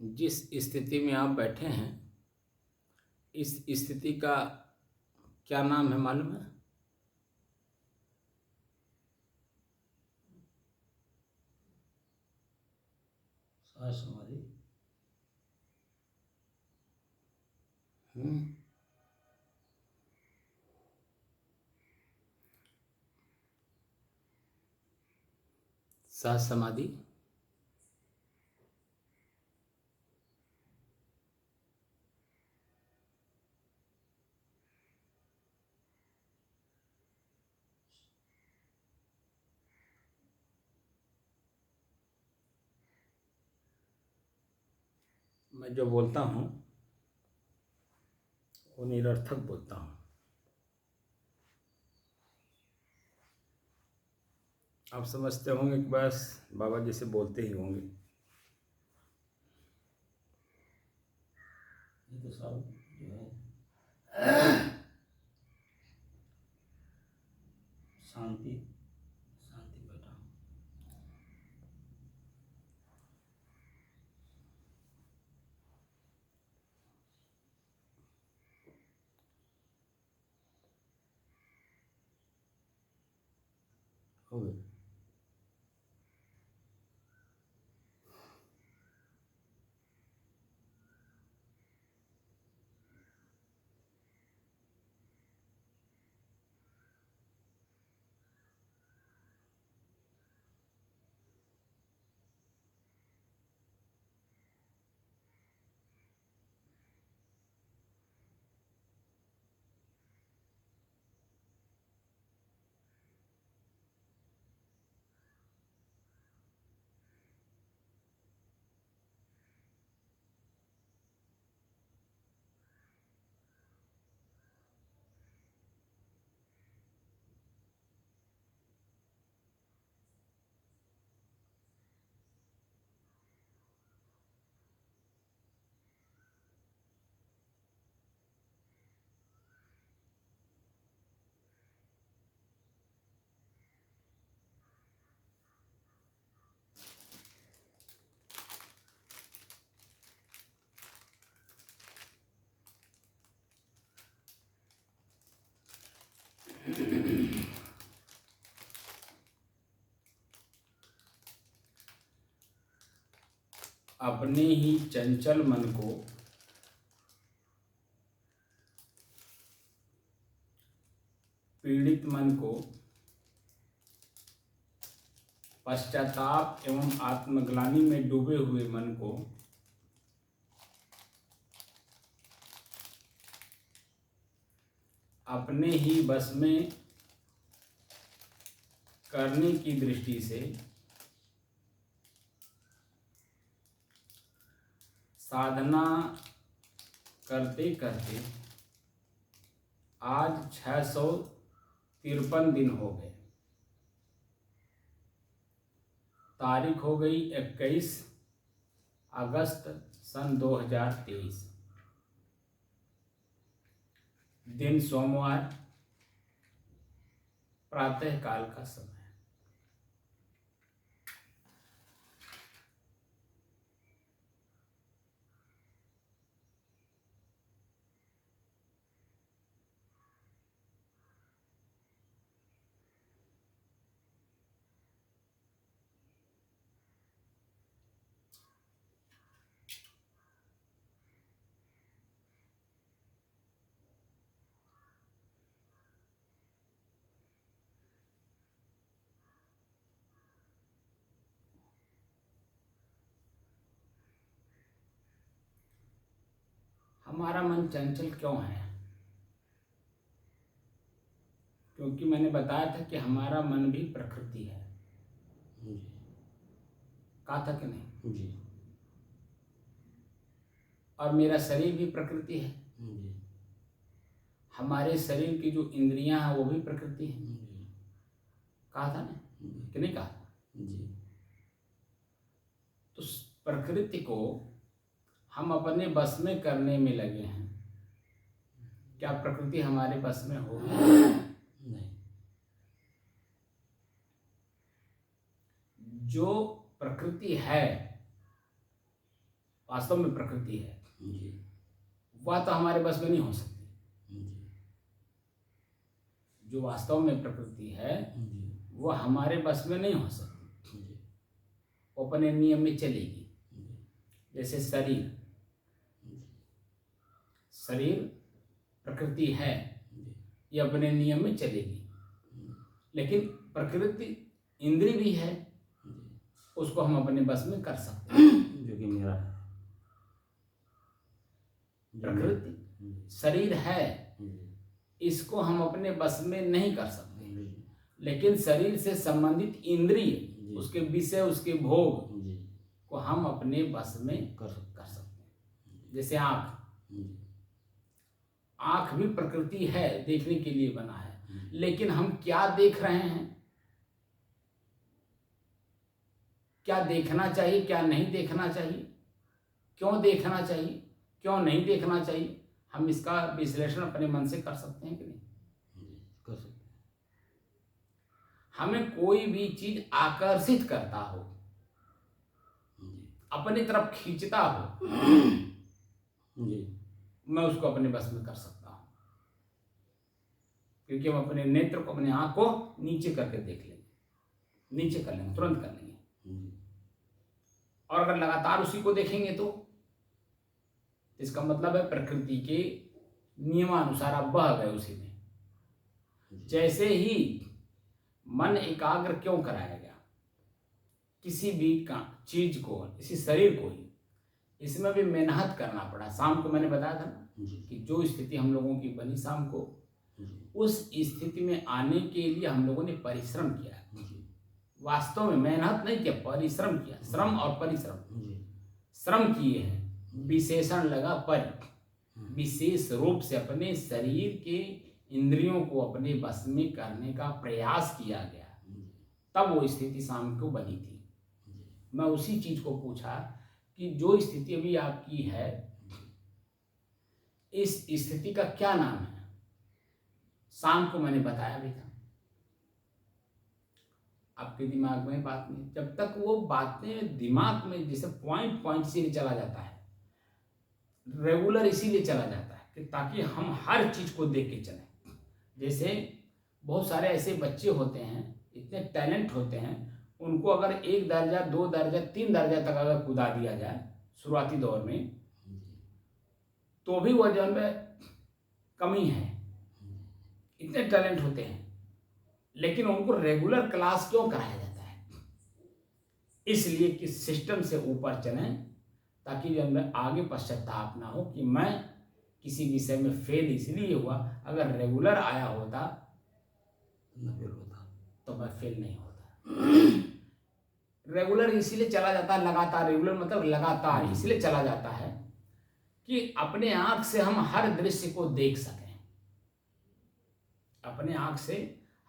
जिस स्थिति में आप बैठे हैं, इस स्थिति का क्या नाम है मालूम है? समाधि। सह समाधि। मैं जो बोलता हूँ वो निरर्थक बोलता हूँ। आप समझते होंगे कि बस बाबा जैसे बोलते ही होंगे। ये तो सब जो है शांति शांति बैठा हूँ। हो गया। अपने ही चंचल मन को पीड़ित मन को पश्चाताप एवं आत्मग्लानि में डूबे हुए मन को अपने ही बस में करने की दृष्टि से साधना करते करते आज 653 दिन हो गए। तारीख हो गई 21 अगस्त सन 2023। दिन सोमवार, प्रातः काल का समय। हमारा मन चंचल क्यों है? क्योंकि मैंने बताया था कि हमारा मन भी प्रकृति है। जी कहा था कि नहीं? जी और मेरा शरीर भी प्रकृति है। जी हमारे शरीर की जो इंद्रियां हैं वो भी प्रकृति है। जी कहा था ना कि नहीं कहा? जी। तो प्रकृति को हम अपने बस में करने में लगे हैं। क्या प्रकृति हमारे बस में होगी? नहीं। जो प्रकृति है वास्तव में प्रकृति है, जी वह तो हमारे बस में नहीं हो सकती। जी जो वास्तव में प्रकृति है जी वह हमारे बस में नहीं हो सकती, जी वो अपने नियम में चलेगी। जी जैसे शरीर, जी शरीर प्रकृति है, जी ये अपने नियम में चलेगी। लेकिन प्रकृति इंद्रिय भी है, उसको हम अपने बस में कर सकते हैं। जो कि मेरा है, प्रकृति शरीर है, इसको हम अपने बस में नहीं कर सकते, लेकिन शरीर से संबंधित इंद्रिय, उसके विषय, उसके भोग को हम अपने बस में कर सकते हैं। जैसे आँख, आँख भी प्रकृति है, देखने के लिए बना है, लेकिन हम क्या देख रहे हैं, क्या देखना चाहिए, क्या नहीं देखना चाहिए, क्यों देखना चाहिए, क्यों नहीं देखना चाहिए, हम इसका विश्लेषण अपने मन से कर सकते हैं कि नहीं? कर सकते हैं। हमें कोई भी चीज आकर्षित करता हो, अपनी तरफ खींचता हो, जी मैं उसको अपने बस में कर सकता हूं, क्योंकि हम अपने नेत्र को, अपने आंख को नीचे करके देख लेंगे, नीचे कर लेंगे, तुरंत कर लेंगे। और अगर लगातार उसी को देखेंगे तो इसका मतलब है प्रकृति के नियमानुसार आप बह गए उसी में। जैसे ही मन एकाग्र क्यों कराया गया किसी भी का चीज को, इसी शरीर को ही, इसमें भी मेहनत करना पड़ा। शाम को मैंने बताया था ना कि जो स्थिति हम लोगों की बनी शाम को, उस स्थिति में आने के लिए हम लोगों ने परिश्रम किया, वास्तव में मेहनत नहीं किया, परिश्रम किया। श्रम और परिश्रम, श्रम किए हैं, विशेषण लगा पर, विशेष रूप से अपने शरीर के इंद्रियों को अपने बस में करने का प्रयास किया गया, तब वो स्थिति शाम को बनी थी। मैं उसी चीज को पूछा कि जो स्थिति अभी आपकी है, इस स्थिति का क्या नाम है? शाम को मैंने बताया भी था, आपके दिमाग में बात नहीं, जब तक वो बातें दिमाग में जैसे पॉइंट से चला जाता है, रेगुलर इसीलिए चला जाता है कि ताकि हम हर चीज को देख के चलें। जैसे बहुत सारे ऐसे बच्चे होते हैं, इतने टैलेंट होते हैं, उनको अगर 1 दर्जा 2 दर्जा 3 दर्जा तक अगर कूदा दिया जाए शुरुआती दौर में, तो भी वजन में कमी है, इतने टैलेंट होते हैं, लेकिन उनको रेगुलर क्लास क्यों कराया जाता है? इसलिए कि सिस्टम से ऊपर चलें, ताकि जब में आगे पश्चाताप ना हो कि मैं किसी विषय में फेल इसलिए हुआ, अगर रेगुलर आया होता तो मैं फेल नहीं होता। रेगुलर इसीलिए चला जाता है, लगातार, रेगुलर मतलब लगातार इसलिए चला जाता है कि अपने आंख से हम हर दृश्य को देख सकें, अपने आंख से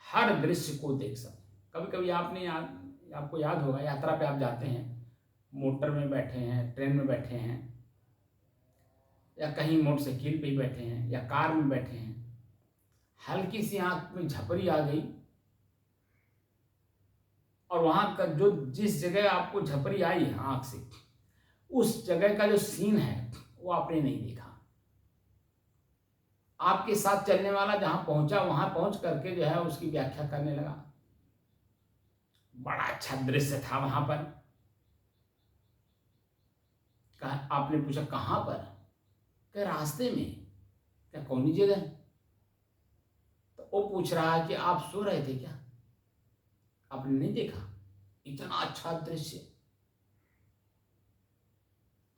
हर दृश्य को देख सकें। कभी कभी आपको याद होगा, यात्रा पे आप जाते हैं, मोटर में बैठे हैं, ट्रेन में बैठे हैं, या कहीं मोटरसाइकिल पे बैठे हैं, या कार में बैठे हैं, हल्की सी आंख में झपरी आ गई, और वहां का जो जिस जगह आपको झपरी आई है आंख से, उस जगह का जो सीन है वो आपने नहीं देखा। आपके साथ चलने वाला जहां पहुंचा, वहां पहुंच करके जो है उसकी व्याख्या करने लगा, बड़ा अच्छा दृश्य था वहां पर। आपने पूछा कहां पर? क्या रास्ते में? क्या कौन सी जगह? तो वो पूछ रहा है कि आप सो रहे थे क्या? आपने नहीं देखा? इतना अच्छा दृश्य,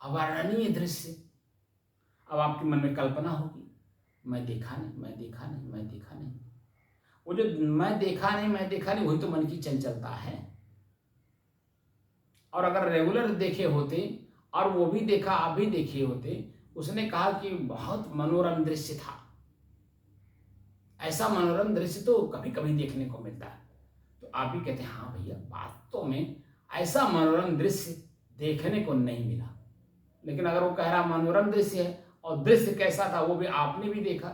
अवर्णनीय दृश्य। अब आपके मन में कल्पना होगी, मैं देखा नहीं, मैं देखा नहीं, मैं देखा नहीं। वो जो मैं देखा नहीं, मैं देखा नहीं, वही तो मन की चंचलता है। और अगर रेगुलर देखे होते और वो भी देखा, आप भी देखे होते, उसने कहा कि बहुत मनोरम दृश्य था, ऐसा मनोरम दृश्य तो कभी कभी देखने को मिलता है। तो आप भी कहते हैं हाँ भैया, वास्तव में ऐसा मनोरम दृश्य देखने को नहीं मिला। लेकिन अगर वो कह रहा मनोरम दृश्य है और दृश्य कैसा था वो भी आपने भी देखा,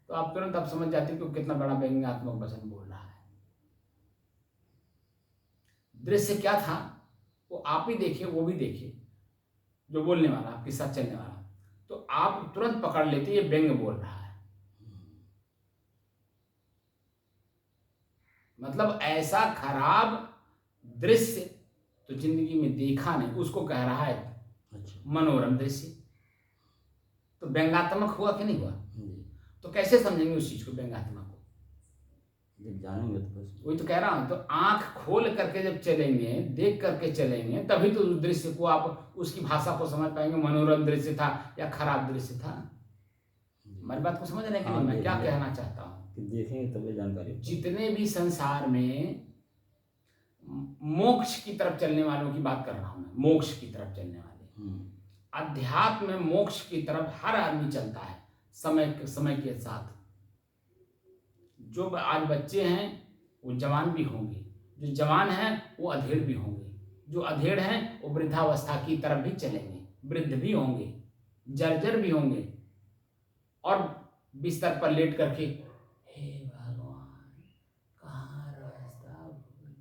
तो आप तुरंत आप समझ जाते कि वो कितना बड़ा व्यंग्यात्मक वचन बोल रहा है। दृश्य क्या था वो आप ही देखे, वो भी देखे, जो बोलने वाला, आपके साथ चलने वाला, तो आप तुरंत पकड़ लेते ये व्यंग बोल रहा है। मतलब ऐसा खराब दृश्य तो जिंदगी में देखा नहीं, उसको कह रहा है अच्छा। मनोरम दृश्य। तो व्यंगात्मक हुआ कि नहीं हुआ? जी। तो कैसे समझेंगे उस चीज को, व्यंगात्मक को? जब जानेंगे तो बस। वही तो कह रहा हूं। तो आंख खोल करके जब चलेंगे, देख करके चलेंगे, तभी तो उस दृश्य को आप उसकी भाषा को समझ पाएंगे, मनोरम दृश्य था या खराब दृश्य था। हमारी बात को समझ रहे हैं कि नहीं? मैं क्या कहना चाहता हूँ कि देखेंगे तभी जानकारी होगी। जितने भी संसार में मोक्ष की तरफ चलने वालों की बात कर रहा हूं मैं, मोक्ष की तरफ चलने वाले, अध्यात्म में मोक्ष की तरफ हर आदमी चलता है समय के साथ। जो आज बच्चे हैं वो जवान भी होंगे, जो जवान हैं वो अधेड़ भी होंगे, जो अधेड़ हैं वो वृद्धावस्था की तरफ भी चलेंगे, वृद्ध भी होंगे, जर्जर भी होंगे, और बिस्तर पर लेट करके हे भगवान कहाँ रास्ता भूल,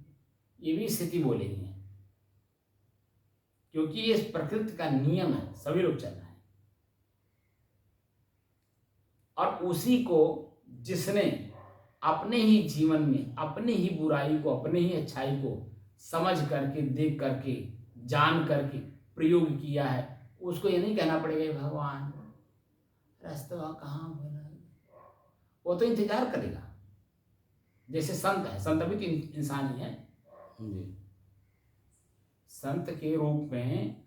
ये भी स्थिति बोलेंगे। क्योंकि ये प्रकृति का नियम है, सभी लोग चल रहे हैं। और उसी को जिसने अपने ही जीवन में अपने ही बुराई को, अपने ही अच्छाई को समझ करके, देख करके, जान करके प्रयोग किया है, उसको ये नहीं कहना पड़ेगा भगवान रास्ता कहाँ बोला, वो तो इंतजार करेगा। जैसे संत है, संत भी तो इंसान ही है। संत के रूप में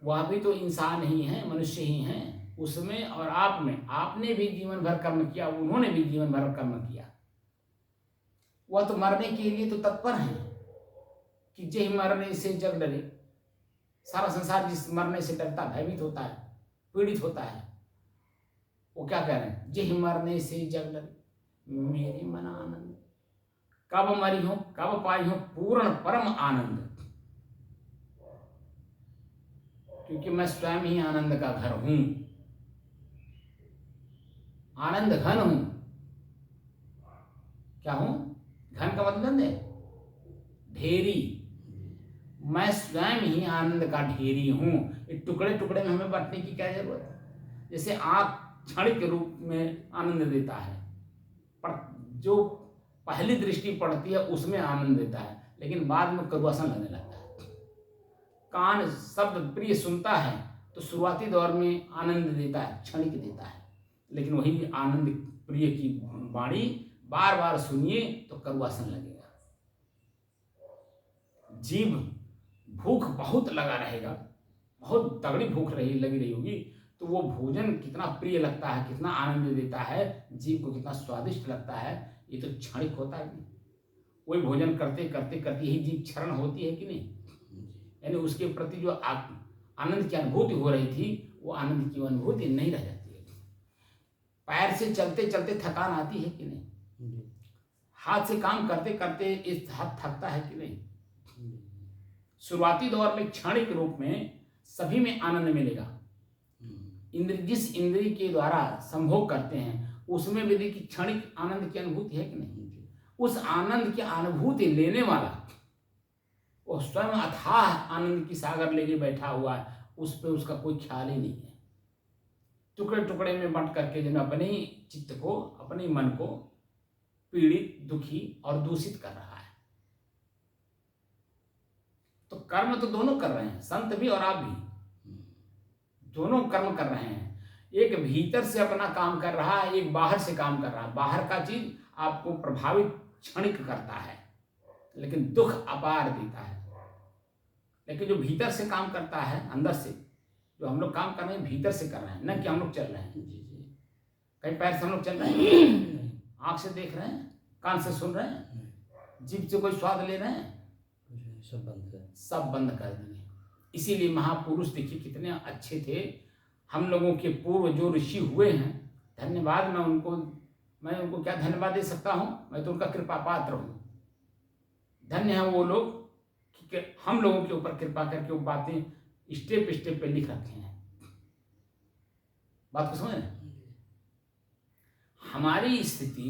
वह भी तो इंसान ही है, मनुष्य ही है। उसमें और आप में, आपने भी जीवन भर कर्म किया, उन्होंने भी जीवन भर कर्म किया। वह तो मरने के लिए तो तत्पर है कि जे मरने से जग डरे। सारा संसार जिस मरने से डरता, भयभीत होता है, पीड़ित होता है, वो क्या कह रहे हैं? जे मरने से जग डरे मेरे मन आनंद, कब मरी हो कब पाई हो पूर्ण परम आनंद। क्योंकि मैं स्वयं ही आनंद का घर हूं, आनंद घन हूं। क्या हूं? घन का मतलब है ढेरी। मैं स्वयं ही आनंद का ढेरी हूं। ये टुकड़े टुकड़े में हमें बांटने की क्या जरूरत है? जैसे आंख क्षणिक के रूप में आनंद देता है, पर जो पहली दृष्टि पड़ती है उसमें आनंद देता है, लेकिन बाद में करुआसन लगने लगता है। कान शब्द प्रिय सुनता है तो शुरुआती दौर में आनंद देता है, क्षणिक देता है, लेकिन वही आनंद प्रिय की वाणी बार बार सुनिए तो करुआसन लगेगा। जीभ भूख बहुत लगा रहेगा, बहुत तगड़ी भूख लगी रही होगी, तो वो भोजन कितना प्रिय लगता है, कितना आनंद देता है, जीव को कितना स्वादिष्ट लगता है, ये तो क्षणिक होता है। वही भोजन करते करते करते ही जीव क्षरण होती है कि नहीं? यानी उसके प्रति जो आनंद की अनुभूति हो रही थी, वो आनंद की अनुभूति नहीं रह जाती है। पैर से चलते चलते थकान आती है कि नहीं? हाथ से काम करते करते इस हाथ थकता है कि नहीं? शुरुआती दौर में क्षणिक रूप में सभी में आनंद मिलेगा। जिस इंद्री के द्वारा संभोग करते हैं उसमें भी देखिए क्षणिक आनंद की अनुभूति है कि नहीं? उस आनंद की अनुभूति लेने वाला वो स्वयं अथाह आनंद की सागर लेके बैठा हुआ है, उस पर उसका कोई ख्याल ही नहीं है। टुकड़े टुकड़े में बंट करके जब अपने ही चित्त को, अपने मन को पीड़ित, दुखी और दूषित कर रहा है। तो कर्म तो दोनों कर रहे हैं, संत भी और आप भी, दोनों कर्म कर रहे हैं। एक भीतर से अपना काम कर रहा है, एक बाहर से काम कर रहा है। बाहर का चीज आपको प्रभावित क्षणिक करता है, लेकिन दुख अपार देता है। लेकिन जो भीतर से काम करता है, अंदर से जो हम लोग काम कर रहे हैं, भीतर से कर रहे हैं, न कि हम लोग चल रहे हैं। कहीं पैर से हम लोग चल रहे हैं, आंख से देख रहे हैं, कान से सुन रहे हैं, जीभ से कोई स्वाद ले रहे हैं, सब बंद कर दिए। इसीलिए महापुरुष देखिए कितने अच्छे थे। हम लोगों के पूर्व जो ऋषि हुए हैं, धन्यवाद, मैं उनको क्या धन्यवाद दे सकता हूँ? मैं तो उनका कृपा पात्र हूँ। धन्य है वो लोग कि हम लोगों के ऊपर कृपा करके वो बातें स्टेप स्टेप पे लिख रखे हैं। बात को समझ रहे? हमारी स्थिति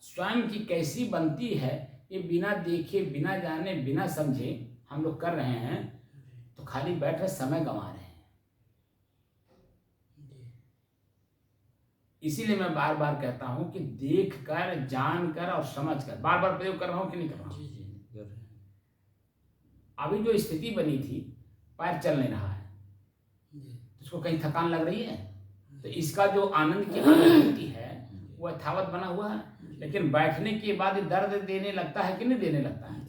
स्वयं की कैसी बनती है, ये बिना देखे, बिना जाने, बिना समझे हम लोग कर रहे हैं, तो खाली बैठ रहे, समय गंवा रहे हैं। इसीलिए मैं बार बार कहता हूं कि देख कर, जान कर और समझ कर, बार बार प्रयोग कर रहा हूं कि नहीं कर रहा हूं? जी कर रहे हैं। अभी जो स्थिति बनी थी, पैर चल नहीं रहा है, इसको कहीं थकान लग रही है, तो इसका जो आनंद की अनुभूति है वो यथावत बना हुआ है। लेकिन बैठने के बाद दर्द देने लगता है कि नहीं देने लगता है?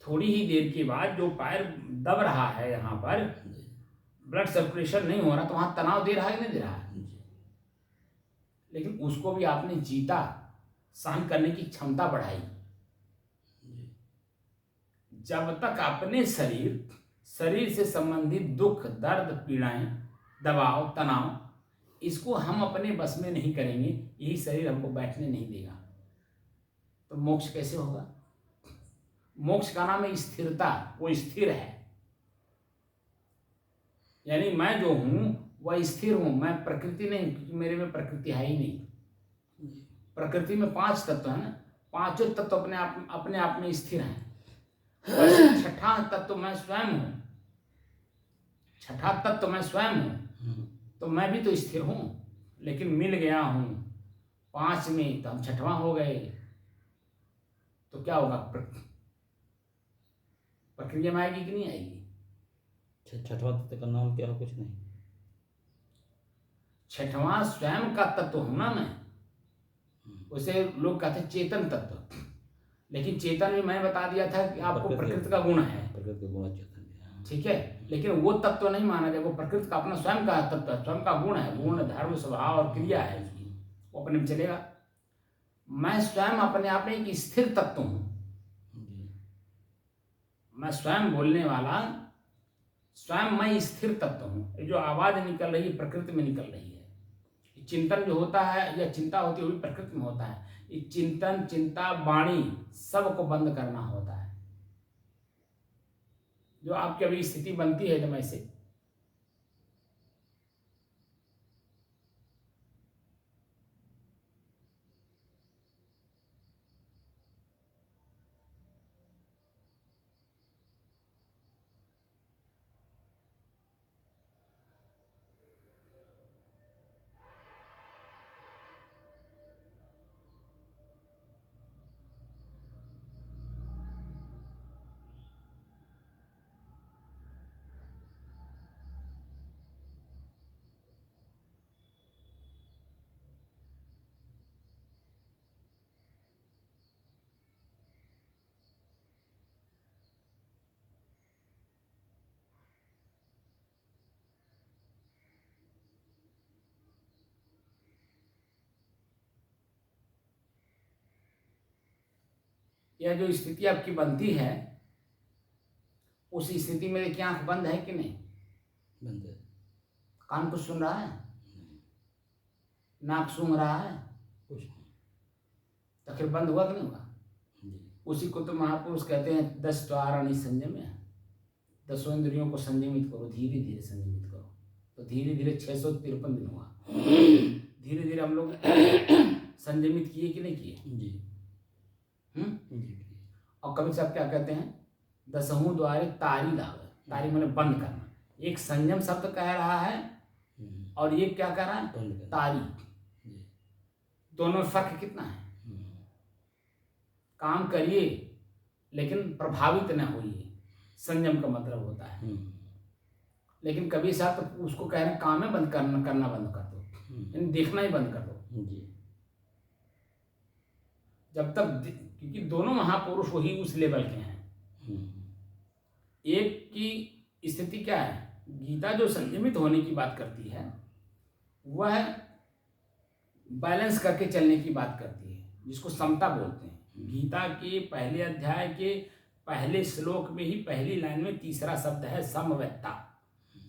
थोड़ी ही देर के बाद जो पैर दब रहा है, यहाँ पर ब्लड सर्कुलेशन नहीं हो रहा, तो वहां तनाव दे रहा है कि नहीं दे रहा है? लेकिन उसको भी आपने जीता, सहन करने की क्षमता बढ़ाई। जब तक अपने शरीर से संबंधित दुख, दर्द, पीड़ाएं, दबाव, तनाव, इसको हम अपने बस में नहीं करेंगे, यही शरीर हमको बैठने नहीं देगा, तो मोक्ष कैसे होगा? मोक्ष का नाम है स्थिरता, वो स्थिर है। यानी मैं जो हूं वह स्थिर हूं, मैं प्रकृति नहीं, क्योंकि मेरे में प्रकृति है ही नहीं। प्रकृति में 5 तत्व है ना, पांचों तत्व अपने आप में स्थिर हैं। बस छठा तत्व मैं स्वयं हूं, छठा तत्व मैं स्वयं हूं, तो मैं भी तो स्थिर हूं, लेकिन मिल गया हूं 5 में, तो हम छठवां हो गए, तो क्या होगा? प्रक्रिया में आएगी कि नहीं आएगी? छठवां तत्व का नाम क्या? कुछ नहीं। छठवां स्वयं का तत्व हूं ना मैं। उसे लोग कहते हैं चेतन तत्व, लेकिन चेतन में मैं बता दिया था कि आपको प्रकृति का गुण है, प्रकृति का गुण चेतन, ठीक है। लेकिन वो तत्व नहीं माना जाए, वो प्रकृति का अपना स्वयं का तत्व है, स्वयं का गुण है, गुण, धर्म, स्वभाव और क्रिया है उसकी, वो अपने में चलेगा। मैं स्वयं अपने आप में एक स्थिर तत्व हूं। मैं स्वयं बोलने वाला, स्वयं मैं स्थिर तत्व हूं। ये जो आवाज निकल रही है प्रकृति में निकल रही है। चिंतन जो होता है या चिंता होती है वो भी प्रकृति में होता है। ये चिंतन, चिंता, वाणी सबको बंद करना होता है। जो आपकी अभी स्थिति बनती है एकदम ऐसे, यह जो स्थिति आपकी बनती है, उस स्थिति में देखिए आंख बंद है कि नहीं? बंद है। कान कुछ सुन रहा है? नाक सूंघ रहा है? कुछ नहीं। तो फिर बंद हुआ कि नहीं हुआ? उसी को तो महापुरुष कहते हैं 10 द्वार संयम है। 10 इंद्रियों को संयमित करो, धीरे धीरे संयमित करो। तो धीरे धीरे 653 दिन हुआ। धीरे धीरे हम लोग संयमित किए कि नहीं किए? जी। और कभी साहब क्या कहते हैं? 10 द्वारे तारी लावे। तारी मैंने बंद करना। एक संयम शब्द कह रहा है और ये क्या कह रहा है? तारी। दोनों में फर्क कितना है? काम करिए लेकिन प्रभावित न होइए, संयम का मतलब होता है। लेकिन कभी साहब तो उसको कह रहे हैं काम में बंद करना बंद कर दो, यानी देखना ही बंद कर दो। जब तक, क्योंकि दोनों महापुरुष वही उस लेवल के हैं। एक की स्थिति क्या है? गीता जो संयमित होने की बात करती है वह बैलेंस करके चलने की बात करती है, जिसको समता बोलते हैं। गीता के पहले अध्याय के पहले श्लोक में ही पहली लाइन में तीसरा शब्द है समवेत्ता।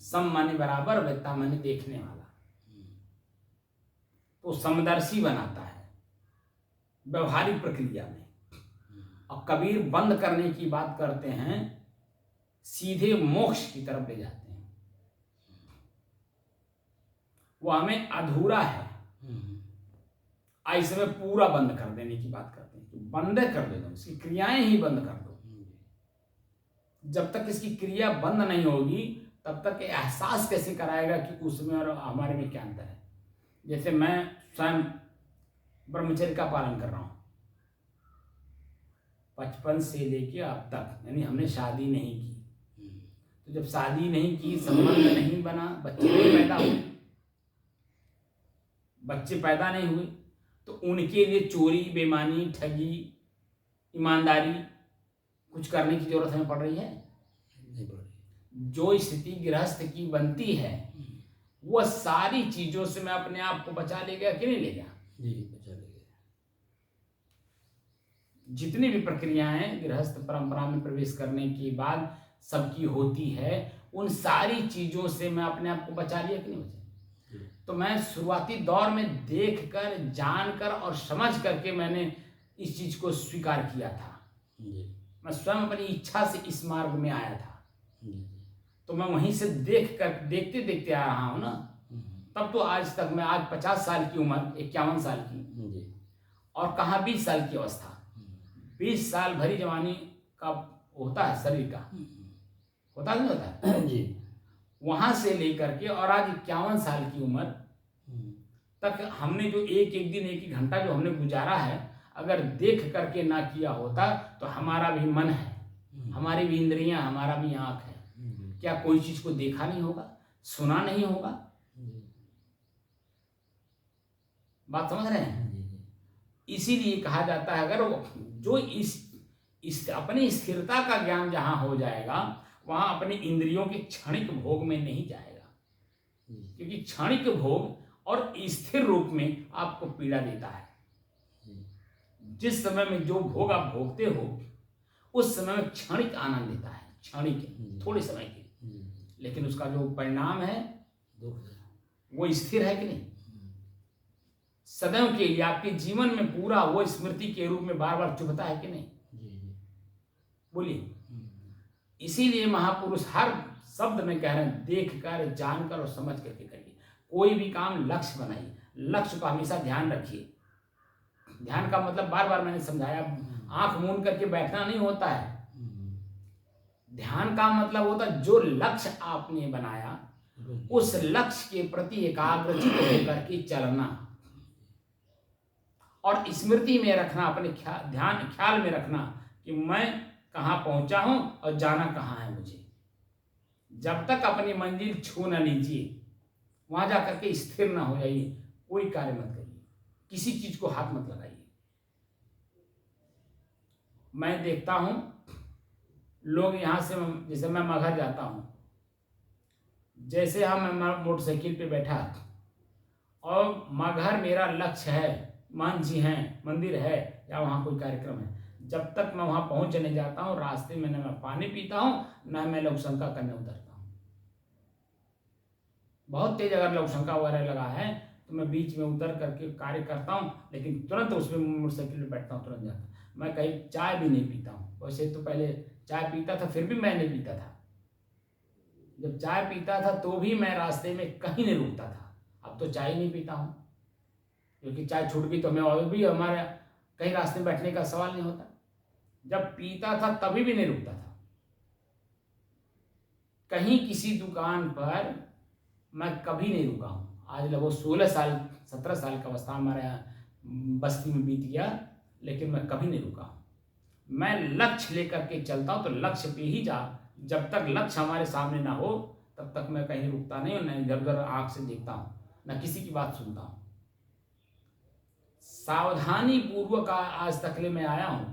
सम माने बराबर, वेत्ता माने देखने वाला। तो समदर्शी बनाता है व्यवहारिक प्रक्रिया में। और कबीर बंद करने की बात करते हैं, सीधे मोक्ष की तरफ ले जाते हैं। वो हमें अधूरा है, ऐसे में पूरा बंद कर देने की बात करते हैं। तो बंद कर दो, उसकी क्रियाएं ही बंद कर दो। जब तक इसकी क्रिया बंद नहीं होगी तब तक एहसास कैसे कराएगा कि उसमें और हमारे में क्या अंतर है। जैसे मैं स्वयं ब्रह्मचर्य का पालन कर रहा हूँ 55 से लेके अब तक, यानी हमने शादी नहीं की। तो जब शादी नहीं की, संबंध नहीं बना, बच्चे पैदा नहीं हुए, तो उनके लिए चोरी, बेईमानी, ठगी, ईमानदारी कुछ करने की जरूरत हमें पड़ रही है? नहीं पड़ रही। जो स्थिति गृहस्थ की बनती है वह सारी चीजों से मैं अपने आप को बचा ले गया कि नहीं ले गया? जी बचा लेंगे। जितनी भी प्रक्रियाएं गृहस्थ परंपरा में प्रवेश करने के बाद सबकी होती है, उन सारी चीजों से मैं अपने आप को बचा लिया कि नहीं बचा? तो मैं शुरुआती दौर में देखकर, जानकर और समझ करके मैंने इस चीज को स्वीकार किया था। मैं स्वयं अपनी इच्छा से इस मार्ग में आया था। तो मैं वहीं से देखते देखते आ रहा हूँ ना। तब तो आज तक मैं, आज 50 साल की उम्र, 51 साल की, और कहाँ 20 साल की अवस्था। 20 साल भरी जवानी का होता है शरीर का, होता नहीं होता जी। वहां से लेकर के और आज 51 साल की उम्र तक हमने जो एक एक दिन, एक एक घंटा जो हमने गुजारा है, अगर देख करके ना किया होता तो हमारा भी मन है, हमारी भी इंद्रियां, हमारा भी आंख है, क्या कोई चीज को देखा नहीं होगा, सुना नहीं होगा? बात समझ रहे हैं? इसीलिए कहा जाता है अगर वो जो इस अपनी स्थिरता का ज्ञान जहां हो जाएगा, वहां अपनी इंद्रियों के क्षणिक भोग में नहीं जाएगा, क्योंकि क्षणिक भोग और स्थिर रूप में आपको पीड़ा देता है। जिस समय में जो भोग आप भोगते हो उस समय में क्षणिक आनंद देता है, क्षणिक, थोड़े समय के, लेकिन उसका जो परिणाम है वो स्थिर है कि नहीं? सदैव के लिए आपके जीवन में पूरा वो स्मृति के रूप में बार बार चुभता है कि नहीं? बोलिए। इसीलिए महापुरुष हर शब्द में कह रहे हैं, देख कर, जानकर और समझ करके करिए। कोई भी काम लक्ष्य बनाइए, लक्ष्य को हमेशा ध्यान रखिए। ध्यान का मतलब बार बार मैंने समझाया, आंख मूंद करके बैठना नहीं होता है। ध्यान का मतलब होता है जो लक्ष्य आपने बनाया उस लक्ष्य के प्रति एकाग्रचित होकर के चलना और स्मृति में रखना, अपने ख्याल में रखना कि मैं कहाँ पहुंचा हूं और जाना कहाँ है मुझे। जब तक अपनी मंजिल छू न लीजिए, वहां जाकर के स्थिर ना हो जाइए, कोई कार्य मत करिए, किसी चीज को हाथ मत लगाइए। मैं देखता हूं लोग यहां से, जैसे मैं मगहर जाता हूं, जैसे हम मोटरसाइकिल पे बैठा और मगहर मेरा लक्ष्य है, मान जी हैं, मंदिर है या वहां कोई कार्यक्रम है, जब तक मैं वहां पहुंचने जाता हूं रास्ते में न मैं पानी पीता हूं न मैं लघुशंका करने उतरता हूं। बहुत तेज अगर लघुशंका वगैरह लगा है तो मैं बीच में उतर करके कार्य करता हूं, लेकिन तुरंत उसमें मोटरसाइकिल पे बैठता हूं, तुरंत जाता हूं। मैं कहीं चाय भी नहीं पीता हूं। वैसे तो पहले चाय पीता था, फिर भी मैं नहीं पीता था। जब चाय पीता था तो भी मैं रास्ते में कहीं नहीं रुकता था। अब तो चाय नहीं पीता हूं, क्योंकि चाय छूट गई तो मैं और भी हमारे कहीं रास्ते में बैठने का सवाल नहीं होता। जब पीता था तभी भी नहीं रुकता था। कहीं किसी दुकान पर मैं कभी नहीं रुका हूं। आज लगभग 16 साल 17 साल का अवस्था हमारे यहाँ बस्ती में बीत गया, लेकिन मैं कभी नहीं रुका हूं। मैं लक्ष्य लेकर के चलता हूं तो लक्ष्य पे ही जब तक लक्ष्य हमारे सामने ना हो तब तक मैं कहीं रुकता नहीं और न इधर उधर आंख से देखता हूं, न किसी की बात सुनता हूं। सावधानी पूर्वक आज तक ले मैं आया हूं।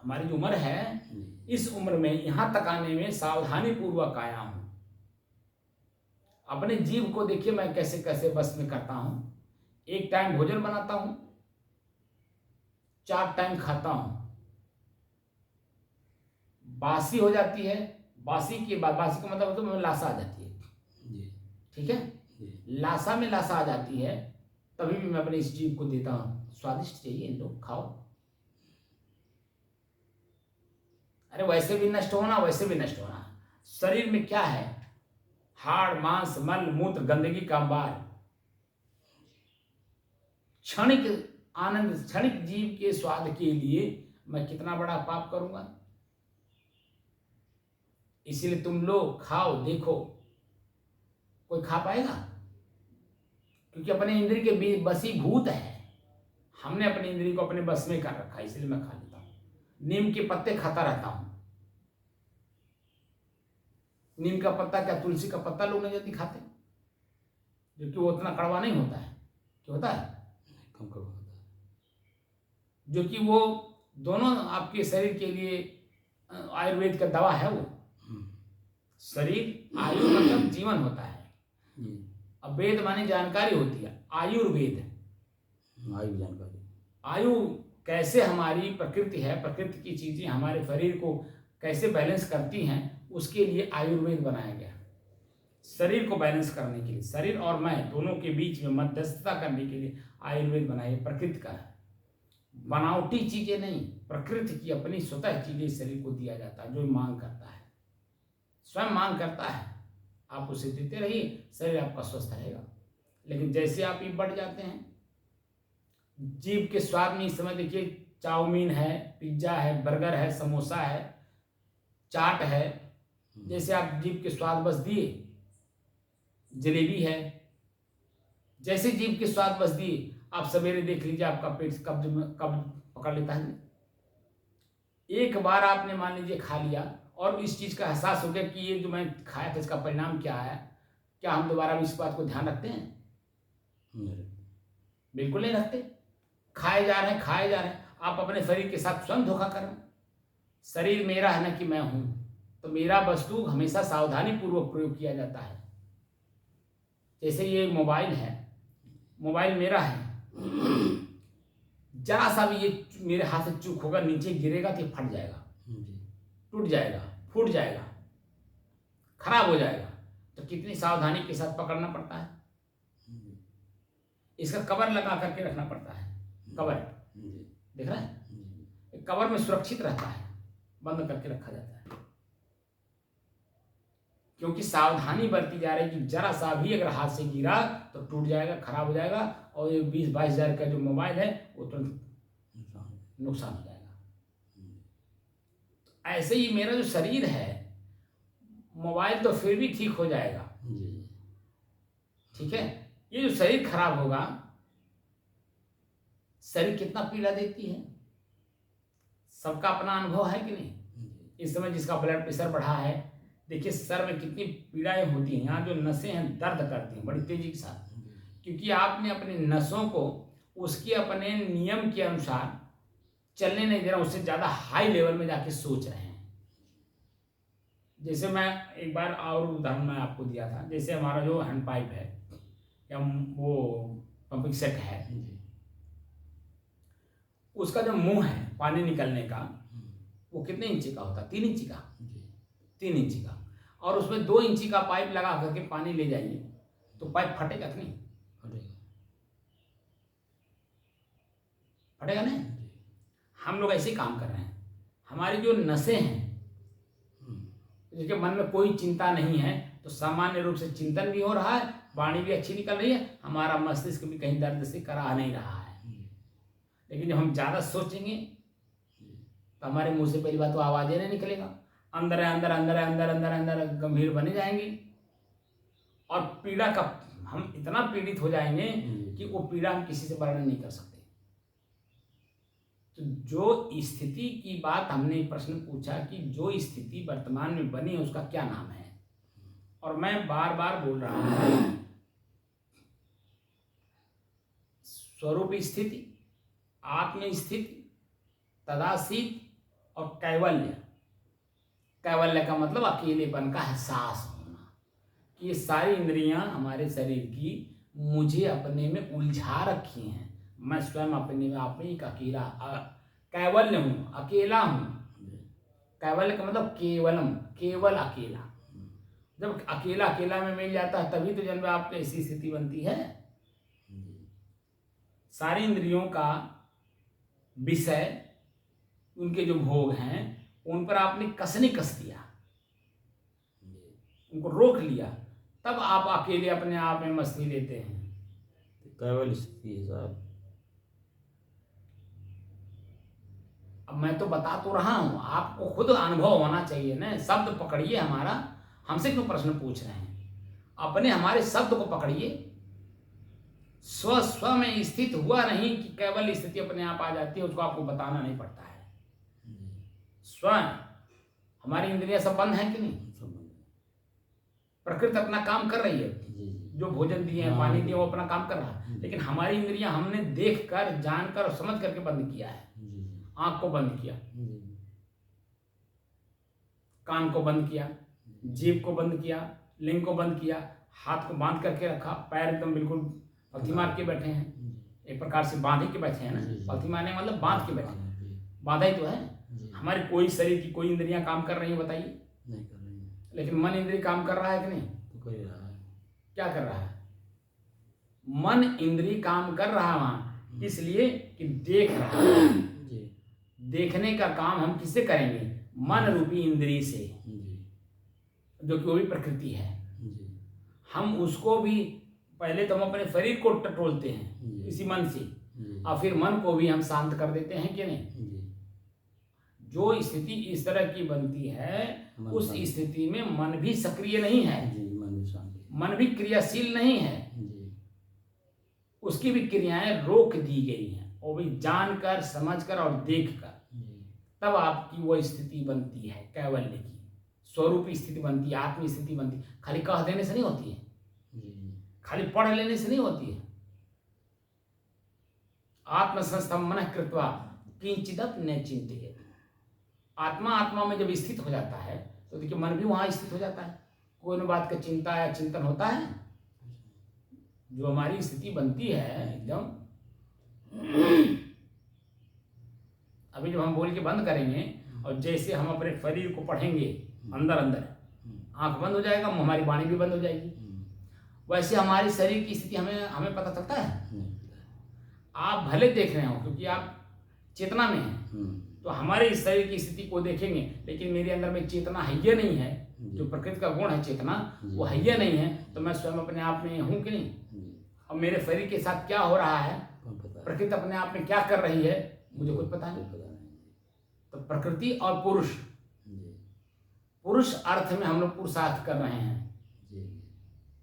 हमारी जो उम्र है, इस उम्र में यहां तक आने में सावधानी पूर्वक आया हूं। अपने जीव को देखिए मैं कैसे कैसे बस में करता हूं। एक टाइम भोजन बनाता हूं, 4 टाइम खाता हूं। बासी हो जाती है, बासी के बाद, बासी का मतलब तो में लाशा आ जाती है, ठीक है, लाशा में लाशा आ जाती है, तभी भी मैं अपने इस जीव को देता हूं, स्वादिष्ट चाहिए लो खाओ। अरे वैसे भी नष्ट होना, वैसे भी नष्ट होना। शरीर में क्या है? हाड़, मांस, मल, मूत्र, गंदगी का अंबार। क्षणिक आनंद, क्षणिक जीव के स्वाद के लिए मैं कितना बड़ा पाप करूंगा। इसीलिए तुम लोग खाओ, देखो, कोई खा पाएगा? क्योंकि अपने इंद्रिय के बसीभूत है। हमने अपने इंद्रिय को अपने बस में कर रखा है, इसलिए मैं खा लेता हूं। नीम के पत्ते खाता रहता हूं। नीम का पत्ता क्या तुलसी का पत्ता लोग नहीं जल्दी खाते, क्योंकि वो उतना कड़वा नहीं होता है। क्या होता है? कम कड़वा होता है। जो कि वो दोनों आपके शरीर के लिए आयुर्वेद का दवा है। वो शरीर, आयु मतलब जीवन होता है। अब वेद माने जानकारी होती है, आयुर्वेद, आयु जानकारी। आयु कैसे हमारी प्रकृति है, प्रकृति की चीजें हमारे शरीर को कैसे बैलेंस करती हैं, उसके लिए आयुर्वेद बनाया गया। शरीर को बैलेंस करने के लिए, शरीर और मैं दोनों के बीच में मध्यस्थता करने के लिए आयुर्वेद बनाया। प्रकृति का है, बनावटी चीजें नहीं, प्रकृति की अपनी स्वतः चीजें शरीर को दिया जाता है। जो मांग करता है, स्वयं मांग करता है, आप उसे देते रहिए, शरीर आपका स्वस्थ रहेगा। लेकिन जैसे आप ये बढ़ जाते हैं, जीभ के स्वाद में इस समय देखिए, चाउमीन है, पिज्जा है, बर्गर है, समोसा है, चाट है, जैसे आप जीभ के स्वाद बस दिए, जलेबी है, जैसे जीभ के स्वाद बस दिए, आप सवेरे देख लीजिए आपका पेट कब्ज पकड़ लेता है। एक बार आपने मान लीजिए खा लिया और इस चीज का एहसास हो गया कि ये जो मैं खाया था इसका परिणाम क्या है, क्या हम दोबारा भी इस बात को ध्यान रखते हैं? बिल्कुल नहीं रखते। खाए जा रहे हैं, खाए जा रहे हैं। आप अपने शरीर के साथ स्वयं धोखा कर रहे हैं। शरीर मेरा है ना कि मैं हूं, तो मेरा वस्तु हमेशा सावधानी पूर्वक प्रयोग किया जाता है। जैसे ये मोबाइल है, मोबाइल मेरा है, जरा सा भी ये मेरे हाथ से चूक होगा, नीचे गिरेगा तो फट जाएगा, टूट जाएगा, फूट जाएगा, खराब हो जाएगा। तो कितनी सावधानी के साथ पकड़ना पड़ता है। इसका कवर लगा करके रखना पड़ता है। कवर देख रहे हैं, कवर में सुरक्षित रहता है, बंद करके रखा जाता है, क्योंकि सावधानी बरती जा रही है कि जरा सा भी अगर हाथ से गिरा तो टूट जाएगा, खराब हो जाएगा, और ये 20-22 हजार का जो मोबाइल है वो तुरंत नुकसान हो जाएगा। तो ऐसे ही मेरा जो शरीर है, मोबाइल तो फिर भी ठीक हो जाएगा, ठीक है, ये जो शरीर खराब होगा, शरीर कितना पीड़ा देती है, सबका अपना अनुभव है कि नहीं। इस समय जिसका ब्लड प्रेशर बढ़ा है, देखिए सर में कितनी पीड़ाएं होती हैं, यहाँ जो नसें हैं दर्द करती हैं बड़ी तेजी के साथ, क्योंकि आपने अपनी नसों को उसके अपने नियम के अनुसार चलने नहीं दे रहा, उससे ज्यादा हाई लेवल में जाके सोच रहे हैं। जैसे मैं एक बार और उदाहरण मैं आपको दिया था, जैसे हमारा जो हैंड पाइप है या वो पंपिंग सेट है, उसका जो मुंह है पानी निकलने का, वो कितने इंची का होता है? 3 इंची का, 3 इंची का। और उसमें 2 इंची का पाइप लगा करके पानी ले जाइए तो पाइप फटेगा कि नहीं? फटेगा नहीं। हम लोग ऐसे काम कर रहे हैं। हमारी जो नसें हैं, जिसके मन में कोई चिंता नहीं है, तो सामान्य रूप से चिंतन भी हो रहा है, वाणी भी अच्छी निकल रही है, हमारा मस्तिष्क भी कहीं दर्द से करा नहीं रहा है। लेकिन जब हम ज्यादा सोचेंगे तो हमारे मुंह से पहली बात तो आवाजें नहीं निकलेगा, अंदर अंदर अंदर अंदर अंदर अंदर गंभीर बने जाएंगे, और पीड़ा का हम इतना पीड़ित हो जाएंगे कि वो पीड़ा हम किसी से वर्णन नहीं कर सकते। तो जो स्थिति की बात हमने प्रश्न पूछा कि जो स्थिति वर्तमान में बनी है उसका क्या नाम है, और मैं बार बार बोल रहा हूं, स्वरूप स्थिति, आत्म स्थिति, तदासीत और कैवल्य। कैवल्य का मतलब अकेलेपन का एहसास होना, कि ये सारी इंद्रियां हमारे शरीर की मुझे अपने में उलझा रखी हैं, मैं स्वयं अपने में आप ही अकेला कैवल्य हूँ, अकेला हूँ। कैवल्य का मतलब केवलम, केवल अकेला। जब अकेला अकेला में मिल जाता है तभी तो जन्म आपको ऐसी स्थिति बनती है। सारी इंद्रियों का विषय, उनके जो भोग हैं उन पर आपने कसने कस दिया, उनको रोक लिया, तब आप अकेले अपने आप में मस्ती लेते हैं। केवल स्थिति है साहब। अब मैं तो बता तो रहा हूँ, आपको खुद अनुभव होना चाहिए ना। शब्द पकड़िए हमारा, हमसे क्यों प्रश्न पूछ रहे हैं? अपने हमारे शब्द को पकड़िए। स्व में स्थित हुआ नहीं कि केवल स्थिति अपने आप आ जाती है, उसको आपको बताना नहीं पड़ता है। स्वयं हमारी इंद्रियां सब बंद है कि नहीं? प्रकृति अपना काम कर रही है, जो भोजन दिए हैं, पानी दिए, वो अपना काम कर रहा है। लेकिन हमारी इंद्रियां हमने देख कर, जानकर और समझ करके बंद किया है। आंख को बंद किया, कान को बंद किया, जीभ को बंद किया, लिंग को बंद किया, हाथ को बांध करके रखा, पैर एकदम बिल्कुल पलथी मार के बैठे हैं, एक प्रकार से बांधे के बैठे हैं ना। पलथी मारने मतलब बांध के बैठे हैं, बांधा ही तो है। हमारी कोई शरीर की कोई इंद्रियां काम कर रही है बताइए? नहीं कर रही है। लेकिन मन इंद्रिय काम कर रहा है कि नहीं? तो कर ही रहा है। क्या कर रहा है? मन इंद्रिय काम कर रहा है वहां, इसलिए कि देख रहा है। देखने का काम हम किससे करेंगे? मन रूपी इंद्रिय से, जो कि वो भी प्रकृति है। हम उसको भी पहले तो हम अपने शरीर को टटोलते हैं इसी मन से, और फिर मन को भी हम शांत कर देते हैं कि नहीं? जो स्थिति इस तरह की बनती है, उस स्थिति में मन भी सक्रिय नहीं है, मन भी क्रियाशील नहीं है, उसकी भी क्रियाएं रोक दी गई हैं, वो भी जानकर, समझकर और देखकर। तब आपकी वो स्थिति बनती है कैवल्य की, स्वरूपी स्थिति बनती है, आत्मी स्थिति बनती है। खाली कह देने से नहीं होती है, खाली पढ़ लेने से नहीं होती है। आत्मसंस्थम मनः कृत्वा किंचिदप न चिंतयेत्। आत्मा आत्मा में जब स्थित हो जाता है तो देखिए मन भी वहां स्थित हो जाता है। कोई न बात का चिंता या चिंतन होता है। जो हमारी स्थिति बनती है एकदम, अभी जब हम बोल के बंद करेंगे और जैसे हम अपने शरीर को पढ़ेंगे अंदर अंदर, आंख बंद हो जाएगा, हमारी वाणी भी बंद हो जाएगी। वैसे हमारी शरीर की स्थिति हमें पता चलता है। आप भले देख रहे हो क्योंकि आप चेतना में हैं, तो हमारे इस शरीर की स्थिति को देखेंगे, लेकिन मेरे अंदर में चेतना है या नहीं है, जो प्रकृति का गुण है चेतना, वो है या नहीं है, तो मैं स्वयं अपने आप में हूँ कि नहीं? और मेरे शरीर के साथ क्या हो रहा है, प्रकृति अपने आप में क्या कर रही है, मुझे कुछ पता नहीं। तो प्रकृति और पुरुष, पुरुष अर्थ में हम लोग पुरुषार्थ कर रहे हैं।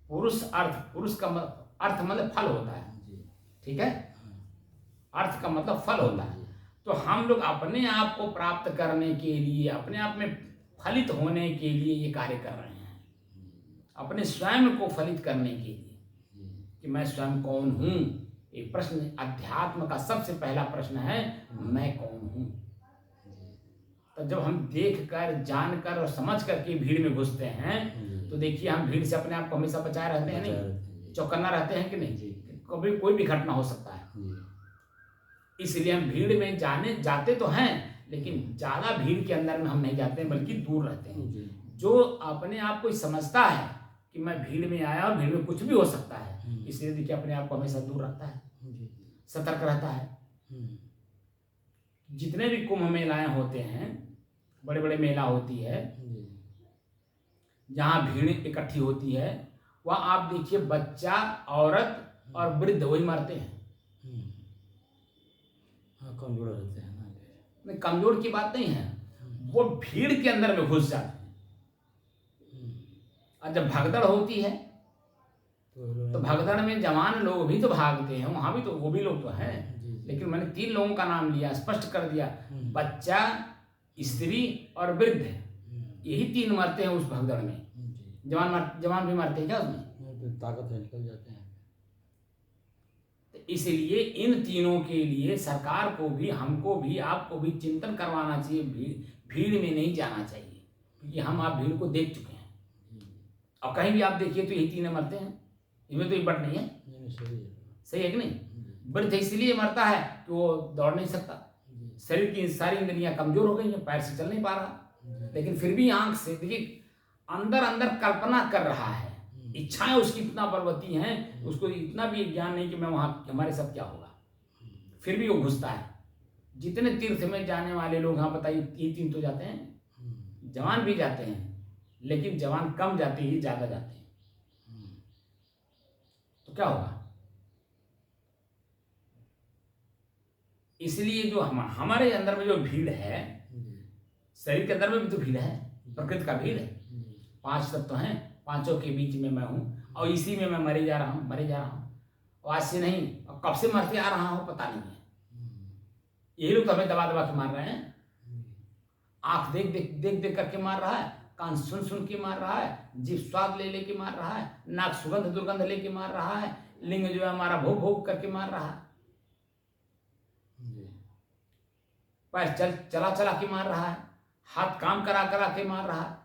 पुरुष अर्थ, पुरुष का अर्थ मतलब फल होता है, ठीक है? अर्थ का मतलब फल होता है। तो हम लोग अपने आप को प्राप्त करने के लिए, अपने आप में फलित होने के लिए ये कार्य कर रहे हैं, अपने स्वयं को फलित करने के लिए कि मैं स्वयं कौन हूँ। एक प्रश्न अध्यात्म का सबसे पहला प्रश्न है, मैं कौन हूँ। तो जब हम देख कर, जान कर और समझ कर के भीड़ में घुसते हैं, तो देखिए हम भीड़ से अपने आप को हमेशा बचाए रहते हैं, नहीं चौकन्ना रहते हैं कि नहीं? कभी कोई भी घटना हो सकता है। इसलिए हम भीड़ में जाते तो हैं, लेकिन ज्यादा भीड़ के अंदर में हम नहीं जाते हैं, बल्कि दूर रहते हैं। जो अपने आप को समझता है कि मैं भीड़ में आया और भीड़ में कुछ भी हो सकता है, इसलिए देखिए अपने आप को हमेशा दूर रखता है, सतर्क रहता है। जितने भी कुंभ मेलाएं होते हैं, बड़े बड़े मेला होती है, जहाँ भीड़ इकट्ठी होती है, वहाँ आप देखिए बच्चा, औरत और वृद्ध वही मरते हैं। कमजोर रहते हैं ना। नहीं, कमजोर की बात नहीं है, वो भीड़ के अंदर में घुस जाते हैं। और जब भगदड़ होती है तो भगदड़ में जवान लोग भी तो भागते हैं, वहां भी तो वो भी लोग तो हैं। लेकिन मैंने 3 लोगों का नाम लिया, स्पष्ट कर दिया, बच्चा, स्त्री और वृद्ध, यही 3 मरते हैं उस भगदड़ में। जवान भी मरते हैं क्या उसमें? ताकत है, निकल जाते हैं। इसलिए इन तीनों के लिए सरकार को भी, हमको भी, आपको भी चिंतन करवाना चाहिए। भीड़ में नहीं जाना चाहिए, क्योंकि हम आप भीड़ को देख चुके हैं। और कहीं भी आप देखिए तो यही 3 मरते हैं, इनमें तो एक बट नहीं है। सही है कि नहीं? वृद्ध इसलिए मरता है कि वो दौड़ नहीं सकता, शरीर की सारी इंद्रियां कमजोर हो गई हैं, पैर से चल नहीं पा रहा, लेकिन फिर भी आंख से देखिए अंदर अंदर कल्पना कर रहा है। इच्छाएं उसकी इतना बलवती हैं, उसको इतना भी ज्ञान नहीं कि मैं वहां हमारे साथ क्या होगा, फिर भी वो घुसता है। जितने तीर्थ में जाने वाले लोग, हाँ बताइए, 3 तो जाते हैं, जवान भी जाते हैं, लेकिन जवान कम जाते ही ज्यादा जाते हैं, तो क्या होगा? इसलिए जो हमारे अंदर में जो भीड़ है, शरीर के अंदर में भी तो भीड़ है, प्रकृति का भीड़ है। 5 तत्व हैं, पांचों के बीच में मैं हूँ और इसी में मैं मरे जा रहा हूँ। और आज से नहीं, और कब से मरते आ रहा हूँ पता नहीं है। यही लोग तो हमें दबा दबा के मार रहे हैं। आंख देख देख करके मार रहा है, कान सुन सुन के मार रहा है, जीभ स्वाद ले लेके मार रहा है, नाक सुगंध दुर्गंध लेके मार रहा है, लिंग जो है हमारा भोग भोग करके मार रहा है, पैर चला चला के मार रहा है, हाथ काम करा करा के मार रहा है।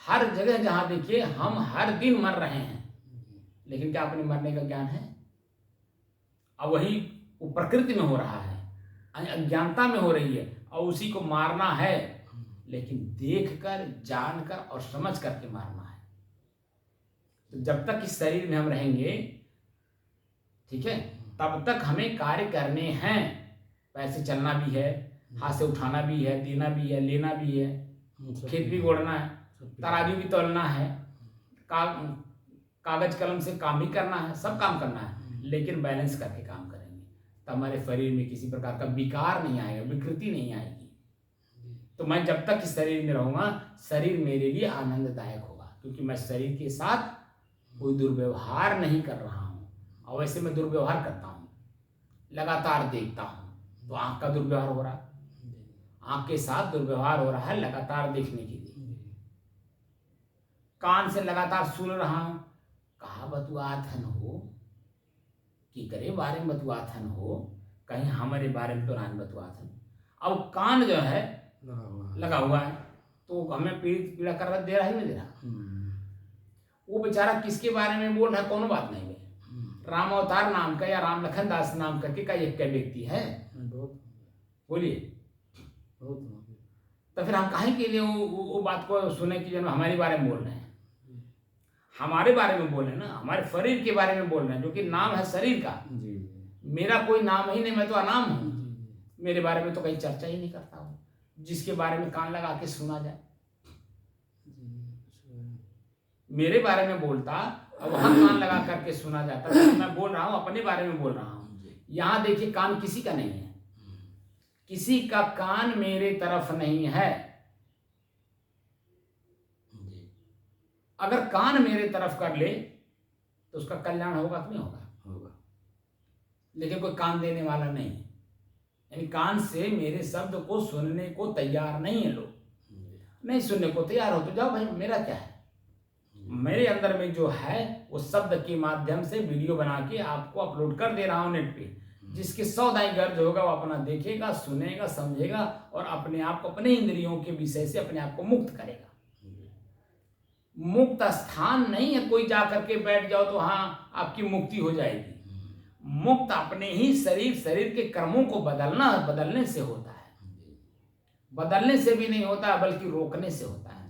हर जगह जहां देखिए हम हर दिन मर रहे हैं, लेकिन क्या अपने मरने का ज्ञान है? अब वही वो प्रकृति में हो रहा है, अज्ञानता में हो रही है, और उसी को मारना है, लेकिन देखकर, जानकर और समझ करके मारना है। तो जब तक इस शरीर में हम रहेंगे, ठीक है, तब तक हमें कार्य करने हैं। पैर से चलना भी है, हाथ से उठाना भी है, देना भी है, लेना भी है, खेत भी गोड़ना है, तराजू भी तोलना है, कागज कलम से काम भी करना है, सब काम करना है, लेकिन बैलेंस करके काम करेंगे तो हमारे शरीर में किसी प्रकार का विकार नहीं आएगा, विकृति नहीं आएगी। तो मैं जब तक इस शरीर में रहूंगा, शरीर मेरे लिए आनंददायक होगा, क्योंकि मैं शरीर के साथ कोई दुर्व्यवहार नहीं कर रहा हूँ। और वैसे मैं दुर्व्यवहार करता हूँ, लगातार देखता हूँ, तो आंख का दुर्व्यवहार हो रहा है, आंख के साथ दुर्व्यवहार हो रहा है लगातार देखने के लिए। कान से लगातार सुन रहा हूं, कहा बतुआथन हो कि करे बारे में बतुआथन हो, कहीं हमारे बारे में तो नान बतुआथन। अब कान जो है लगा हुआ है, तो हमें पीड़ा कर रहा, दे रहा ही नहीं दे रहा। वो बेचारा किसके बारे में बोल रहा है, कोनो बात नहीं है। राम अवतार नाम का या राम लखन दास नाम करके का एक व्यक्ति है, बोलिए, तो फिर हम काहे के लिए वो बात को सुने कि जब हमारे बारे में बोल रहे हैं, हमारे बारे में बोल रहे हैं ना, हमारे शरीर के बारे में बोल रहे हैं, जो कि नाम है शरीर का। मेरा कोई नाम ही नहीं, मैं तो अनाम हूँ। मेरे बारे में तो कहीं चर्चा ही नहीं करता हूँ, जिसके बारे में कान लगा के सुना जाए। मेरे बारे में बोलता और वहां कान लगा करके सुना जाता, तो मैं बोल रहा हूँ, अपने बारे में बोल रहा हूँ। यहाँ देखिए, कान किसी का नहीं है, किसी का कान मेरे तरफ नहीं है। अगर कान मेरे तरफ कर ले तो उसका कल्याण होगा कि नहीं होगा? लेकिन कोई कान देने वाला नहीं है, यानी कान से मेरे शब्द को सुनने को तैयार नहीं है लोग। नहीं सुनने को तैयार हो तो जाओ भाई, मेरा क्या है। मेरे अंदर में जो है वो शब्द के माध्यम से वीडियो बना के आपको अपलोड कर दे रहा हूं नेट पे। जिसके 100 दाई गर्ज होगा वो अपना देखेगा, सुनेगा, समझेगा और अपने आप को, अपने इंद्रियों के विषय से अपने आप को मुक्त करेगा। मुक्त स्थान नहीं है कोई जा करके बैठ जाओ तो हाँ आपकी मुक्ति हो जाएगी। मुक्त अपने ही शरीर के कर्मों को बदलने से होता है। बदलने से भी नहीं होता, बल्कि रोकने से होता है।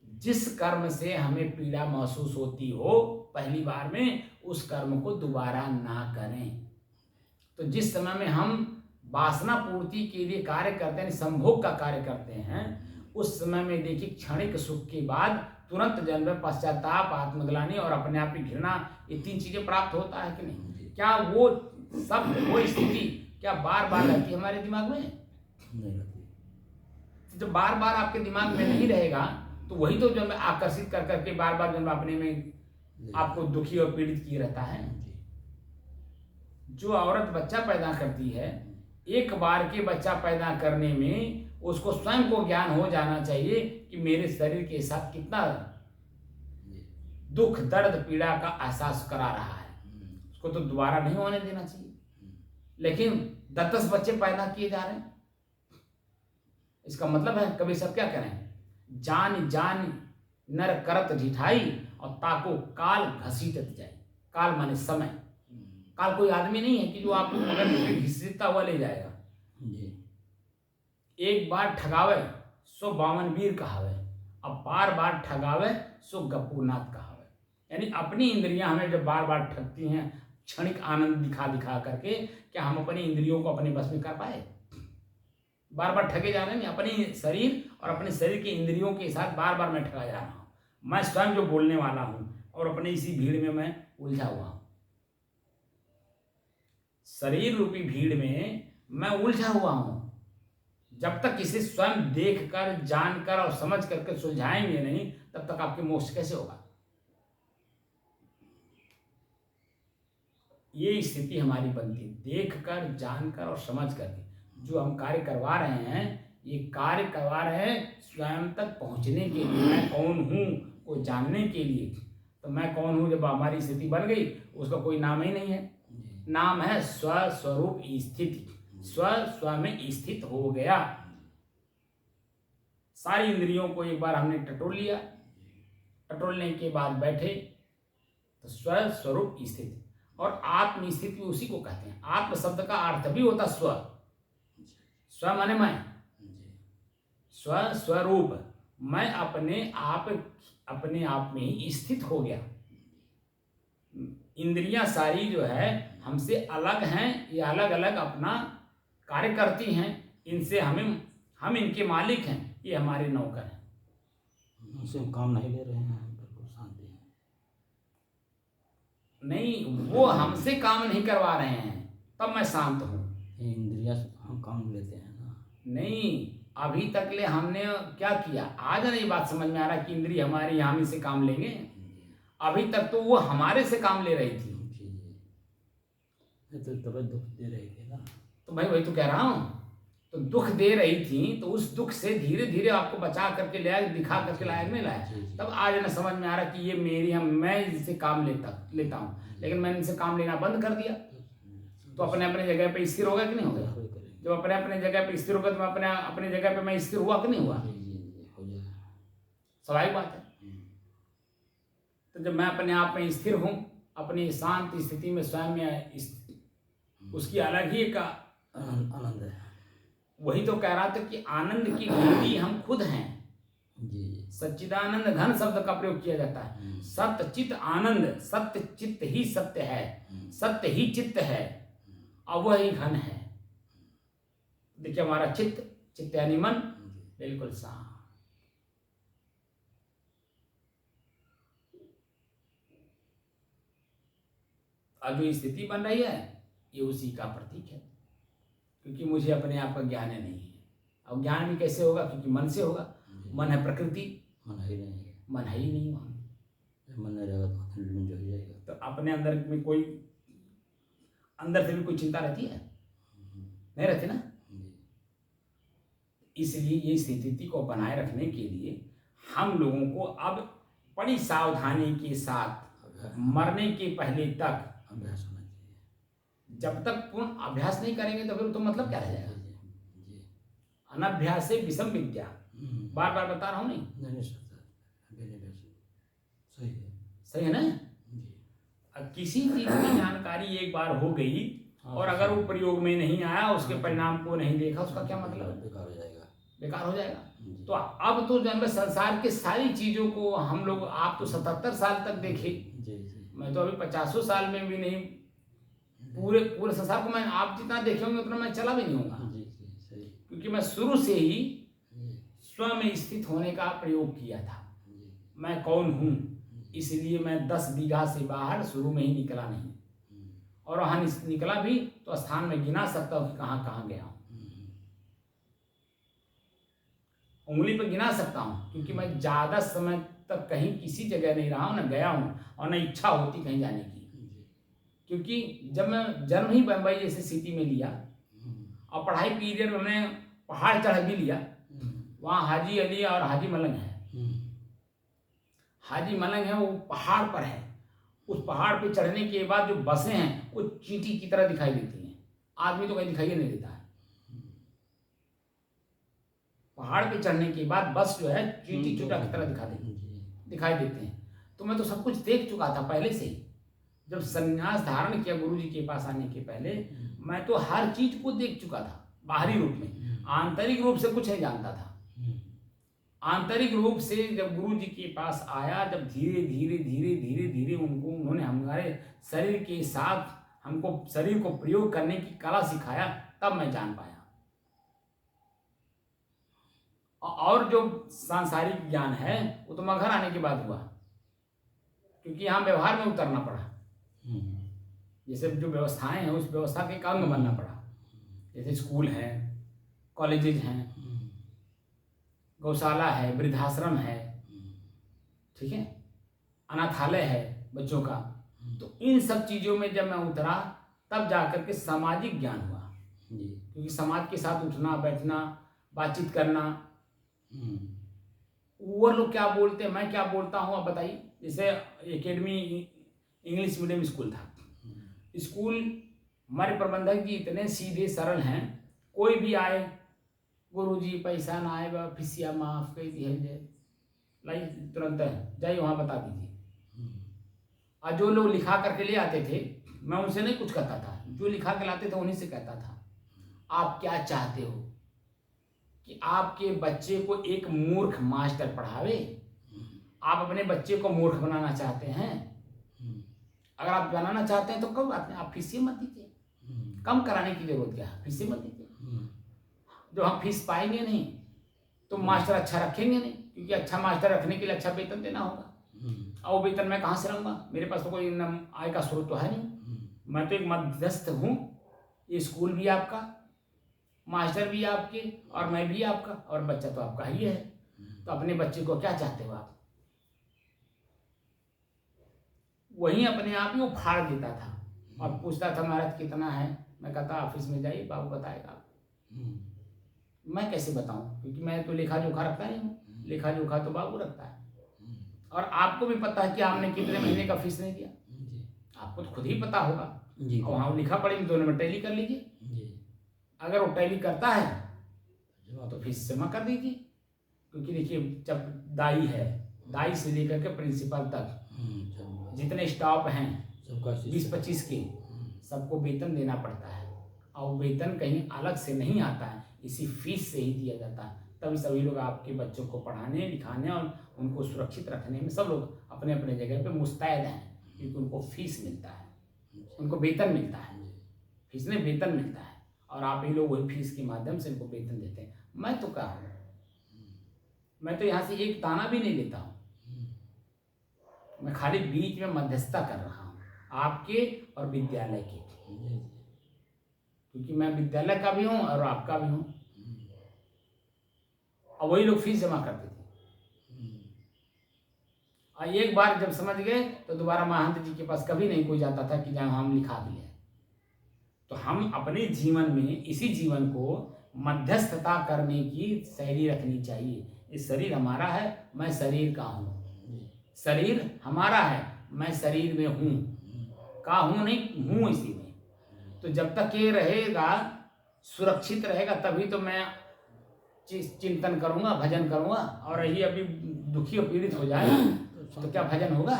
जिस कर्म से हमें पीड़ा महसूस होती हो पहली बार में, उस कर्म को दोबारा ना करें। तो जिस समय में हम वासना पूर्ति के लिए कार्य करते हैं, संभोग का कार्य करते हैं, उस समय में देखिए क्षणिक सुख के बाद तुरंत जन्म में पश्चाताप, आत्मग्लानि और अपने आप की घृणा, ये 3 चीजें प्राप्त होता है कि नहीं? क्या वो सब, वो स्थिति क्या बार बार रहती है हमारे दिमाग में? नहीं रहती। जब बार बार आपके दिमाग में नहीं रहेगा तो वही तो जब आकर्षित कर करके बार बार जन्म अपने में आपको दुखी और पीड़ित किए रहता है। जो औरत बच्चा पैदा करती है, एक बार के बच्चा पैदा करने में उसको स्वयं को ज्ञान हो जाना चाहिए कि मेरे शरीर के साथ कितना दुख, दर्द, पीड़ा का एहसास करा रहा है। उसको तो दोबारा नहीं होने देना चाहिए। लेकिन 10-10 बच्चे पैदा किए जा रहे हैं। इसका मतलब है कभी सब क्या करें, जान जान नर करत ढिठाई और ताको काल घसीटत जाए। काल माने समय। काल कोई आदमी नहीं है कि जो आप घसीटता हुआ ले जाएगा। एक बार ठगावे सो 52 वीर कहावे, अब बार बार ठगावे सो गप्पूनाथ कहावे। यानी अपनी इंद्रियां हमें जब बार बार ठगती हैं, क्षणिक आनंद दिखा दिखा करके, क्या हम अपनी इंद्रियों को अपने बस में कर पाए? बार बार ठगे जा रहे हैं। अपनी शरीर और अपने शरीर के इंद्रियों के साथ बार बार मैं ठगा जा रहा हूँ। मैं स्वयं जो बोलने वाला हूँ, और अपने इसी भीड़ में मैं उलझा हुआ हूं। शरीर रूपी भीड़ में मैं उलझा हुआ हूं। जब तक इसे स्वयं देखकर, जानकर और समझ करके सुलझाएंगे नहीं, तब तक आपके मोक्ष कैसे होगा। ये स्थिति हमारी बनती है। देखकर, जानकर और समझ करके जो हम कार्य करवा रहे हैं, ये कार्य करवा रहे हैं स्वयं तक पहुंचने के लिए, मैं कौन हूं को जानने के लिए। तो मैं कौन हूं जब हमारी स्थिति बन गई, उसका कोई नाम ही नहीं है। नाम है स्वस्वरूप स्थिति। स्व में स्थित हो गया। सारी इंद्रियों को एक बार हमने टटोल लिया। टटोलने के बाद बैठे तो स्वस्वरूप स्थिति। और आत्म स्थिति उसी को कहते हैं। आत्म शब्द का अर्थ भी होता स्व। स्व माने मैं, स्व स्वरूप। मैं अपने आप में ही स्थित हो गया। इंद्रियां सारी जो है हमसे अलग हैं, ये अलग अलग अपना कार्य करती हैं। इनसे हम इनके मालिक हैं, ये हमारे नौकर हैं। उनसे हम काम नहीं ले रहे हैं, बिल्कुल शांति है। नहीं, वो हमसे काम नहीं करवा रहे हैं, तब मैं शांत हूँ। ये इंद्रिया से हम काम लेते हैं ना। नहीं, अभी तक ले हमने क्या किया, आज नहीं बात समझ में आ रहा कि इंद्रिय हमारी हम इसे काम लेंगे। अभी तक तो वो हमारे से काम ले रही थी। ये तो तबीयत दुख दे रही थी ना। तो भाई वही तो कह रहा हूँ। तो दुख दे रही थी, तो उस दुख से धीरे धीरे आपको बचा करके ले आया, दिखा करके लायक नहीं लाया। तब आज ना समझ में आ रहा कि ये मेरी मैं इनसे काम लेता हूँ, लेकिन मैंने इनसे काम लेना बंद कर दिया। तो अपने अपने जगह पे स्थिर होगा कि नहीं होगा। जब अपने अपने जगह पे स्थिर होगा तो मैं अपने जगह पे मैं स्थिर हुआ कि नहीं हुआ। स्वाभाविक बात है। तो जब मैं अपने आप में स्थिर हूँ, अपनी शांत स्थिति में स्वयं में, उसकी अलग ही का आनंद है। वही तो कह रहा था कि आनंद की गति हम खुद हैं। जी। सच्चिदानंद घन शब्द का प्रयोग किया जाता है। सत्य चित्त आनंद, सत्य चित्त ही सत्य है, सत्य ही चित्त है और वह ही घन है। देखिए हमारा चित्त यानी मन बिल्कुल शांत। अब जो स्थिति बन रही है ये उसी का प्रतीक है, क्योंकि मुझे अपने आप का ज्ञान नहीं है। अब ज्ञान भी कैसे होगा, क्योंकि मन से होगा। मन है प्रकृति, मन है ही नहीं है। मन है ही नहीं वहां। मन नहीं रहेगा तो लुंज हो जाएगा। तो अपने अंदर में कोई, अंदर से भी कोई चिंता रहती है, नहीं रहती ना। इसलिए ये स्थिति को बनाए रखने के लिए हम लोगों को अब बड़ी सावधानी के साथ मरने के पहले तक अभ्यास होना चाहिए। जब तक पूर्ण अभ्यास नहीं करेंगे तो फिर तो मतलब क्या रह जाएगा। अनभ्यास से विषम विद्या, बार बार बता रहा हूँ। नहीं सही है ना। अब किसी चीज की जानकारी एक बार हो गई और अगर वो प्रयोग में नहीं आया, उसके परिणाम को नहीं देखा, उसका क्या मतलब। बेकार हो जाएगा। बेकार हो जाएगा। तो अब तो जब संसार के सारी चीजों को हम लोग, आप तो 77 साल तक देखे, मैं तो अभी 50 साल में भी नहीं, पूरे संसार को मैं आप जितना देखे होंगे उतना मैं चला भी नहीं होगा। क्योंकि मैं शुरू से ही स्व में स्थित होने का प्रयोग किया था। मैं कौन हूँ, इसलिए मैं 10 बीघा से बाहर शुरू में ही निकला नहीं, और वहां निकला भी तो स्थान में गिना सकता हूँ कि कहाँ कहाँ गया हूँ। उंगली पर गिना सकता हूँ, क्योंकि मैं ज्यादा समय तक कहीं किसी जगह नहीं रहा हूँ, न गया हूँ और न इच्छा होती कहीं जाने की। क्योंकि जब मैं जन्म ही बम्बई जैसे सिटी में लिया और पढ़ाई पीरियड में हमने पहाड़ चढ़ भी लिया, वहाँ हाजी अली और हाजी मलंग है। हाजी मलंग है, वो पहाड़ पर है। उस पहाड़ पे चढ़ने के बाद जो बसें हैं वो चींटी की तरह दिखाई देती हैं। आदमी तो कहीं दिखाई नहीं देता है। पहाड़ पे चढ़ने के बाद बस जो है चींटी चूटा की तरह दिखाई देते हैं। तो मैं तो सब कुछ देख चुका था पहले से ही। जब संन्यास धारण किया गुरु जी के पास आने के पहले, मैं तो हर चीज को देख चुका था बाहरी रूप में। आंतरिक रूप से कुछ नहीं जानता था। आंतरिक रूप से जब गुरु जी के पास आया, जब धीरे धीरे धीरे धीरे धीरे उन्होंने हमारे शरीर के साथ हमको शरीर को प्रयोग करने की कला सिखाया, तब मैं जान पाया। और जो सांसारिक ज्ञान है वो तो मैं घर आने के बाद हुआ, क्योंकि यहाँ व्यवहार में उतरना पड़ा। हम्म, जैसे जो व्यवस्थाएं हैं उस व्यवस्था के एक अंग बनना पड़ा। जैसे स्कूल है, कॉलेजेज हैं, गौशाला है, वृद्धाश्रम है, ठीक है, अनाथालय है बच्चों का। तो इन सब चीज़ों में जब मैं उतरा तब जाकर के सामाजिक ज्ञान हुआ। जी, क्योंकि समाज के साथ उठना बैठना, बातचीत करना, वो लोग क्या बोलते हैं, मैं क्या बोलता हूँ, अब बताइए। जैसे एकेडमी इंग्लिश मीडियम स्कूल था। स्कूल हमारे प्रबंधक जी इतने सीधे सरल हैं, कोई भी आए, गुरुजी पैसा ना आए, फीसिया माफ कर दिए, लाई तुरंत जाइए वहाँ बता दीजिए। और जो लोग लिखा करके ले आते थे, मैं उनसे नहीं कुछ कहता था, जो लिखा के लाते थे उन्हीं से कहता था, आप क्या चाहते हो कि आपके बच्चे को एक मूर्ख मास्टर पढ़ावे? आप अपने बच्चे को मूर्ख बनाना चाहते हैं? अगर आप बनाना चाहते हैं तो कोई बात नहीं, आप फीसें मत दीजिए, कम कराने की जरूरत क्या है, फीसें मत दीजिए। जो हम फीस पाएंगे नहीं तो मास्टर अच्छा रखेंगे नहीं, क्योंकि अच्छा मास्टर रखने के लिए अच्छा वेतन देना होगा। और वो वेतन मैं कहाँ से लाऊंगा? मेरे पास तो कोई आय का स्रोत तो है नहीं। मैं तो एक मध्यस्थ हूँ। ये स्कूल भी आपका, मास्टर भी आपके, और मैं भी आपका, और बच्चा तो आपका ही है। तो अपने बच्चे को क्या चाहते हो आप? वहीं अपने आप ही वो फाड़ देता था और पूछता था, महाराज कितना है? मैं कहता ऑफिस में जाइए, बाबू बताएगा। मैं कैसे बताऊं? क्योंकि मैं तो लेखा जोखा रखता नहीं हूँ, लेखा जोखा तो बाबू रखता है। और आपको भी पता है कि आपने कितने महीने का फीस नहीं दिया, आपको तो खुद ही पता होगा। और वहाँ लिखा पड़ेगी, दोनों में टैली कर लीजिए। अगर वो टैली करता है तो फीस जमा कर दीजिए। क्योंकि देखिए, जब दाई है, दाई से लेकर के प्रिंसिपल तक जितने स्टाफ हैं 20-25 के, सबको वेतन देना पड़ता है। और वेतन कहीं अलग से नहीं आता है, इसी फीस से ही दिया जाता है। तभी सभी लोग आपके बच्चों को पढ़ाने लिखाने और उनको सुरक्षित रखने में सब लोग अपने अपने जगह पे मुस्तैद हैं, क्योंकि उनको फीस मिलता है, उनको वेतन मिलता है, फीस में वेतन मिलता है। और आप ही लोग वही फीस के माध्यम से इनको वेतन देते हैं। मैं तो कहा, मैं तो यहाँ से एक दाना भी नहीं लेता हूँ, मैं खाली बीच में मध्यस्थता कर रहा हूँ आपके और विद्यालय के, क्योंकि मैं विद्यालय का भी हूँ और आपका भी हूँ। और वही लोग फीस जमा करते थे। और एक बार जब समझ गए तो दोबारा महंत जी के पास कभी नहीं कोई जाता था कि जहाँ हम लिखा भी है। तो हम अपने जीवन में इसी जीवन को मध्यस्थता करने की शैली रखनी चाहिए। ये शरीर हमारा है, मैं शरीर का हूँ, शरीर हमारा है, मैं शरीर में हूँ, का हूँ नहीं, हूँ इसी में। तो जब तक ये रहेगा, सुरक्षित रहेगा, तभी तो मैं चिंतन करूंगा, भजन करूंगा। और यही अभी दुखी और पीड़ित हो जाए तो क्या भजन होगा?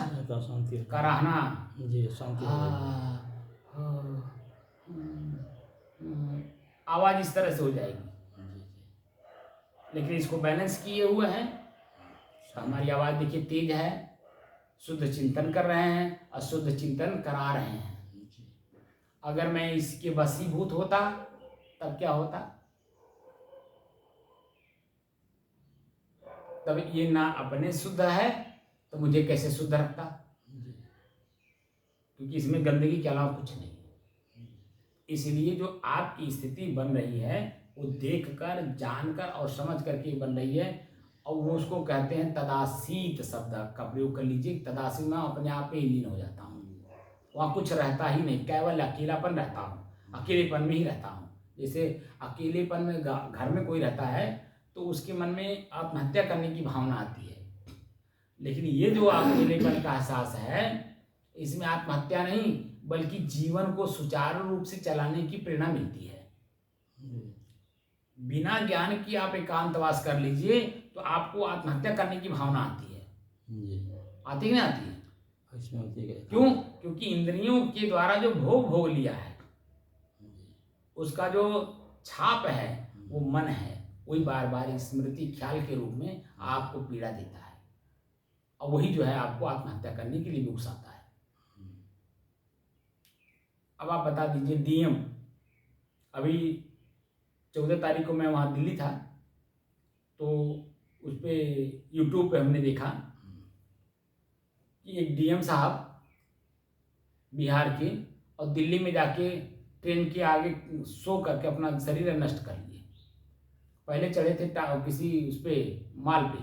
कराहना जी, शांति आवाज इस तरह से हो जाएगी। लेकिन इसको बैलेंस किए हुए हैं, हमारी आवाज देखिए तेज है, शुद्ध चिंतन कर रहे हैं, अशुद्ध चिंतन करा रहे हैं। अगर मैं इसके वशीभूत होता तब क्या होता? तब ये ना अपने शुद्ध है तो मुझे कैसे शुद्ध रखता? क्योंकि इसमें गंदगी के अलावा कुछ नहीं। इसलिए जो आपकी स्थिति बन रही है वो देखकर, जानकर और समझ करके बन रही है। और वो उसको कहते हैं तदासीत शब्द का प्रयोग कर लीजिए। तदासीत में अपने आप में ही लीन हो जाता हूँ, वहाँ कुछ रहता ही नहीं, केवल अकेलापन रहता हूँ, अकेलेपन में ही रहता हूँ। जैसे अकेलेपन में घर में कोई रहता है तो उसके मन में आत्महत्या करने की भावना आती है। लेकिन ये जो अकेलेपन का एहसास है, इसमें आत्महत्या नहीं बल्कि जीवन को सुचारू रूप से चलाने की प्रेरणा मिलती है। बिना ज्ञान की आप एकांतवास कर लीजिए तो आपको आत्महत्या करने की भावना आती है। आती है, नहीं आती है? क्यों? क्योंकि इंद्रियों के द्वारा जो भोग लिया है उसका जो छाप है वो मन है, वही बार बार स्मृति ख्याल के रूप में आपको पीड़ा देता है। और वही जो है आपको आत्महत्या करने के लिए भी उकसाता है। अब आप बता दीजिए, डीएम अभी 14 तारीख को मैं वहाँ दिल्ली था, तो उस पर यूट्यूब पे हमने देखा कि एक डीएम साहब बिहार के और दिल्ली में जाके ट्रेन के आगे सो करके अपना शरीर नष्ट कर लिए। पहले चढ़े थे किसी उस पे माल पे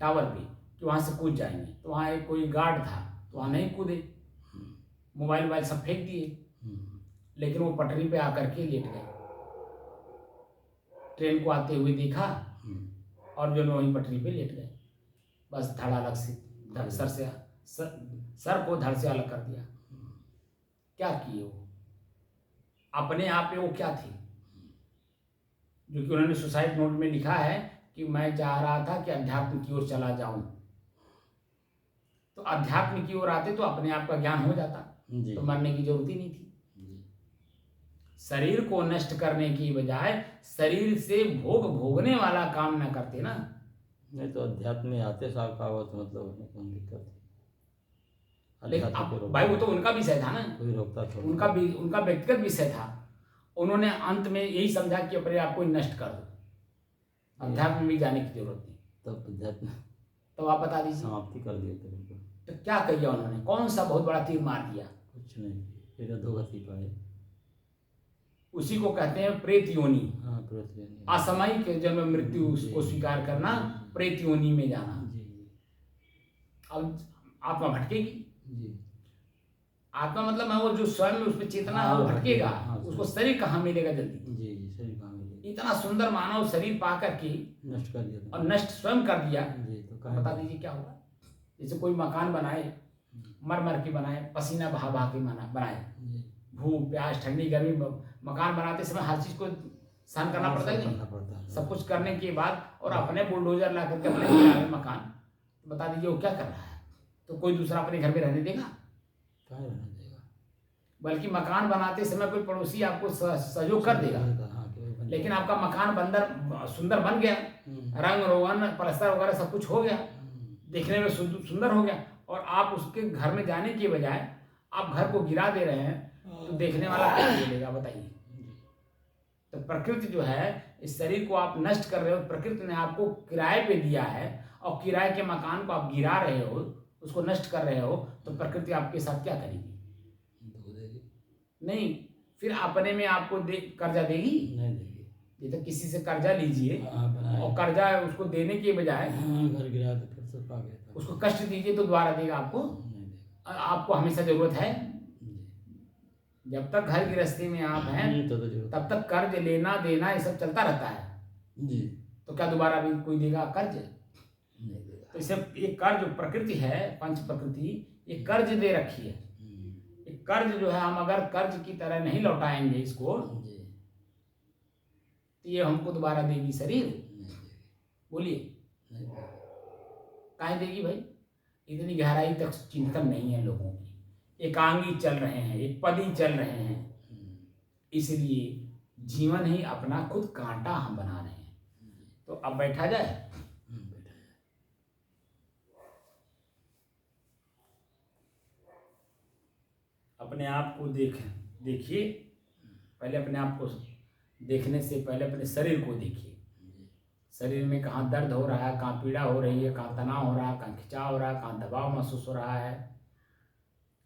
टावर पे कि वहाँ से कूद जाएंगे, तो वहाँ एक कोई गार्ड था तो वहाँ नहीं कूदे, मोबाइल सब फेंक दिए, लेकिन वो पटरी पे आकर के लेट गए। ट्रेन को आते हुए देखा और जो वहीं पटरी पे लेट गए, बस धड़ अलग से सर को धड़ से अलग कर दिया। क्या किए वो? अपने आप में वो क्या थे? जो कि उन्होंने सुसाइड नोट में लिखा है कि मैं चाह रहा था कि अध्यात्म की ओर चला जाऊं, तो अध्यात्म की ओर आते तो अपने आप का ज्ञान हो जाता, तो मरने की जरूरत ही नहीं थी। शरीर को नष्ट करने की बजाय शरीर से भोगने वाला काम न करते ना। नहीं तो अध्यात्म में आते साहब का तो मतलब कौन दिक्कत है। लेकिन भाई वो तो उनका विषय था ना, कोई रोकता थोड़ा, उनका व्यक्तिगत विषय था। उन्होंने अंत में यही समझा कि अपने आप को नष्ट कर दो, अध्यात्म में जाने की जरूरत नहीं। तब अध्यात्म तो आप बता दीजिए, समाप्ति कर दिए थे। तो क्या किया उन्होंने? कौन सा बहुत बड़ा तीर मार दिया? कुछ नहीं, फिर अधोगति पाए। उसी को कहते हैं प्रेत योनि। हाँ, प्रेत योनि, असामयिक जन्म मृत्यु को स्वीकार करना, प्रेत योनि में जाना। अब आत्मा भटकेगी। आत्मा मतलब है वो जो स्वयं उस पर चेतना है वो भटकेगा, उसको शरीर कहाँ मिलेगा जल्दी? शरीर कहाँ मिलेगा? इतना सुंदर मानव शरीर पा करके नष्ट कर दिया और नष्ट स्वयं कर दिया, तो बता दीजिए क्या होगा? जैसे कोई मकान बनाए, मर के बनाए, पसीना बहा के बनाए, भूख प्यास ठंडी गर्मी, मकान बनाते समय हर चीज को सहन करना पड़ता है, सब कुछ करने के बाद, और अपने बुलडोजर ला करके अपने गिरा रहे मकान, तो बता दीजिए वो क्या कर रहा है? तो कोई दूसरा अपने घर में रहने देगा? बल्कि मकान बनाते समय कोई पड़ोसी आपको सहयोग कर देगा। लेकिन आपका मकान बंदर सुंदर बन गया, रंग रोगन प्लास्टर वगैरह सब कुछ हो गया, देखने में सुंदर हो गया, और आप उसके घर में जाने के बजाय आप घर को गिरा दे रहे हैं, तो देखने वाला क्या बोलेगा बताइए? तो प्रकृति जो है, इस शरीर को आप नष्ट कर रहे हो, प्रकृति ने आपको किराए पे दिया है, और किराए के मकान को आप गिरा रहे हो, उसको नष्ट कर रहे हो, तो प्रकृति आपके साथ क्या करेगी? नहीं, फिर अपने में आपको कर्जा देगी? नहीं देगी। ये तो किसी से कर्जा लीजिए और कर्जा उसको देने के बजाय घर गिरा तो फिर सब आ गया, उसको कष्ट दीजिए तो दोबारा देगा आपको? आपको हमेशा जरूरत है? जब तक घर गृहस्थी में आप हैं तब तक कर्ज लेना देना ये सब चलता रहता है जी। तो क्या दोबारा भी कोई देगा कर्ज? नहीं देगा। तो इसे ये कर्ज प्रकृति है, पंच प्रकृति, ये कर्ज दे रखी है। कर्ज जो है, हम अगर कर्ज की तरह नहीं लौटाएंगे इसको, तो ये हमको दोबारा देगी शरीर? बोलिए, काहे देगी भाई? इतनी गहराई तक चिंतन नहीं है लोगों की, एकांगी चल रहे हैं, एक पदी चल रहे हैं, इसलिए जीवन ही अपना खुद कांटा हम बना रहे हैं। तो अब बैठा जाए। अपने आप को देखिए, पहले अपने आप को देखने से पहले अपने शरीर को देखिए। शरीर में कहाँ दर्द हो रहा है, कहाँ पीड़ा हो रही है, कहाँ तनाव हो रहा है, कहाँ खिंचाव हो रहा है, कहाँ दबाव महसूस हो रहा है।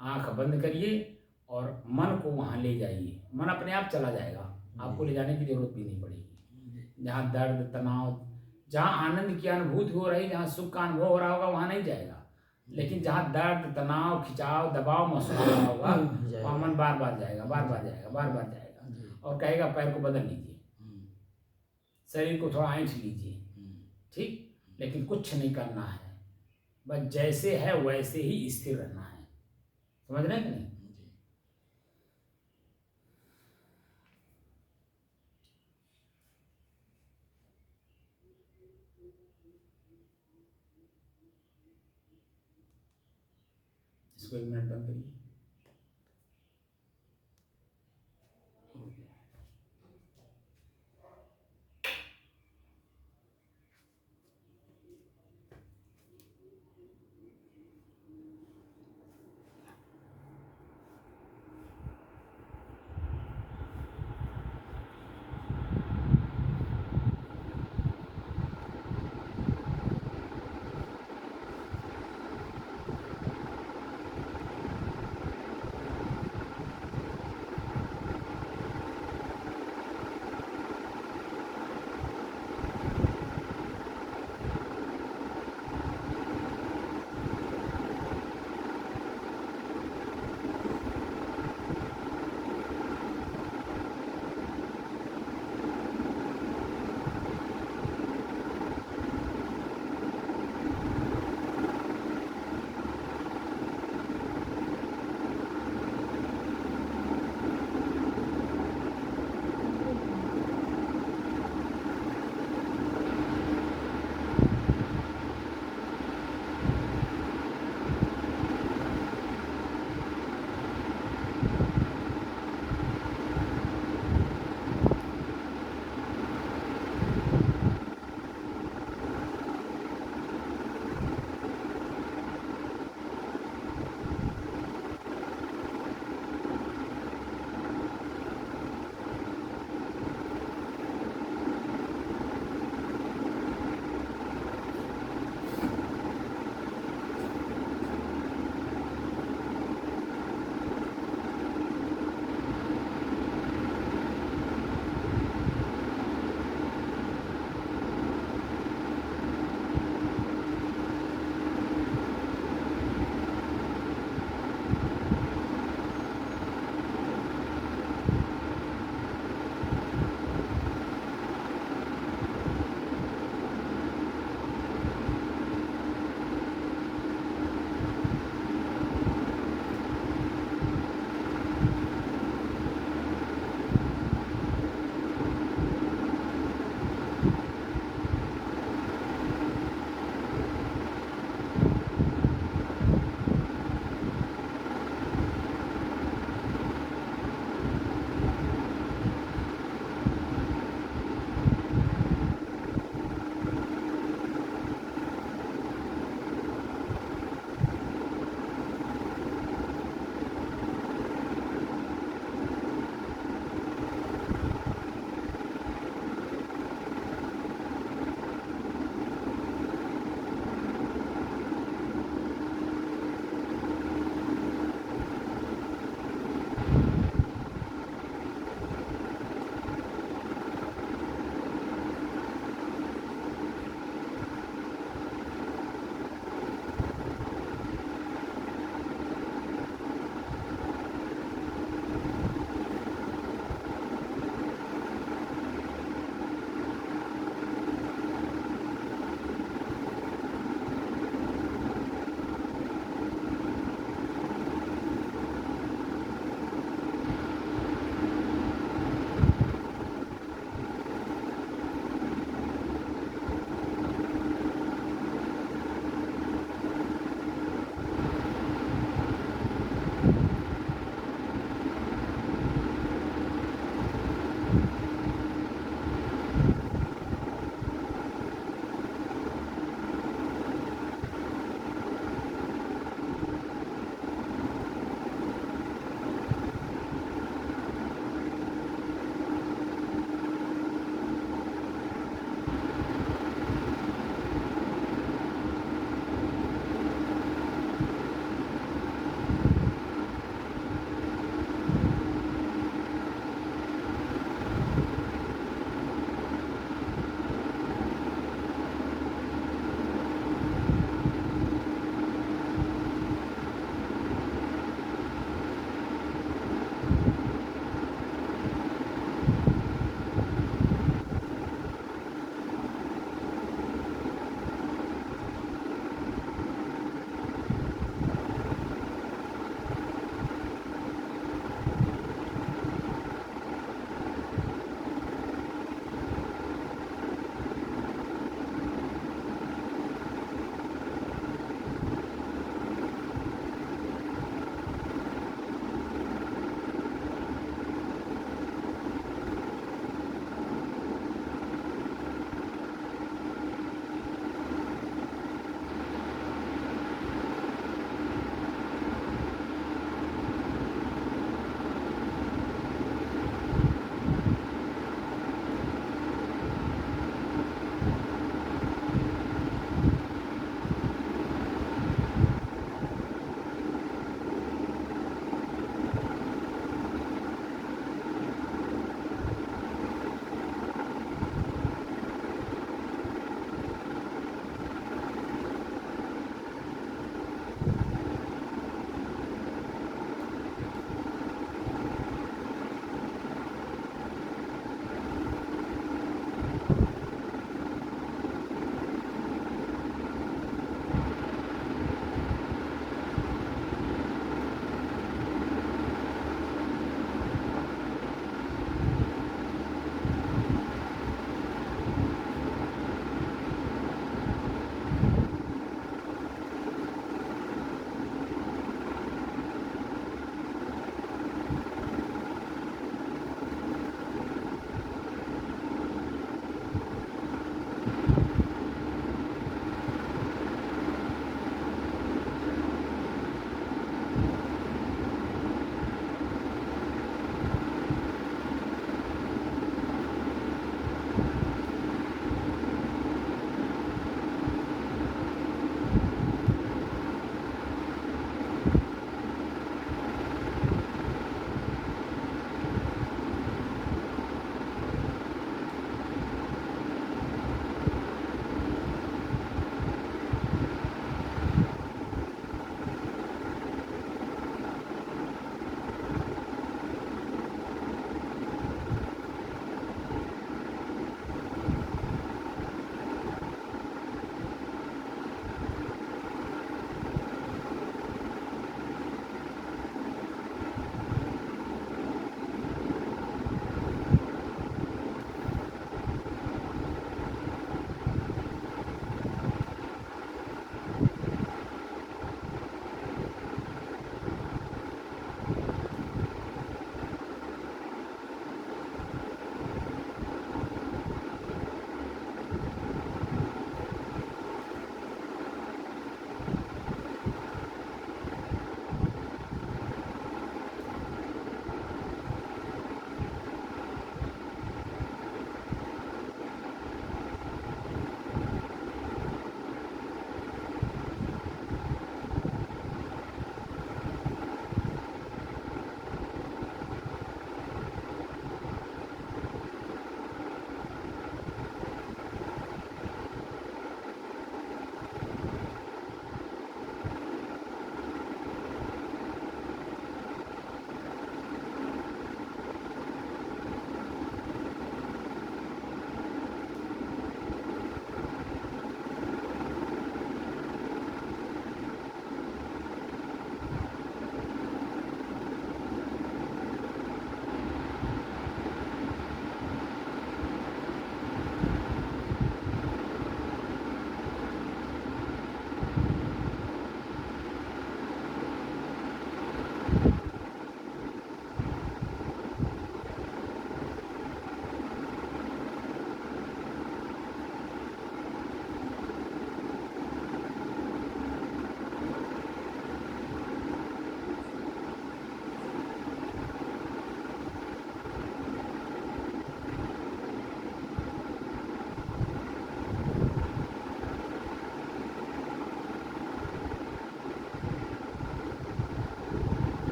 आंख बंद करिए और मन को वहाँ ले जाइए। मन अपने आप चला जाएगा, आपको ले जाने की जरूरत भी नहीं पड़ेगी। जहाँ दर्द तनाव, जहाँ आनंद की अनुभूति हो रही, जहाँ सुख का अनुभव हो रहा होगा, वहाँ नहीं जाएगा। लेकिन जहाँ दर्द तनाव खिंचाव दबाव महसूस हो रहा होगा, वहाँ मन बार बार जाएगा, बार बार जाएगा, और कहेगा पैर को बदल लीजिए, शरीर को थोड़ा ऐंठ लीजिए, ठीक। लेकिन कुछ नहीं करना है, बस जैसे है वैसे ही स्थिर रहना है। समझ रहे हैं कि नहीं? इसको 1 मिनट बंद करिए।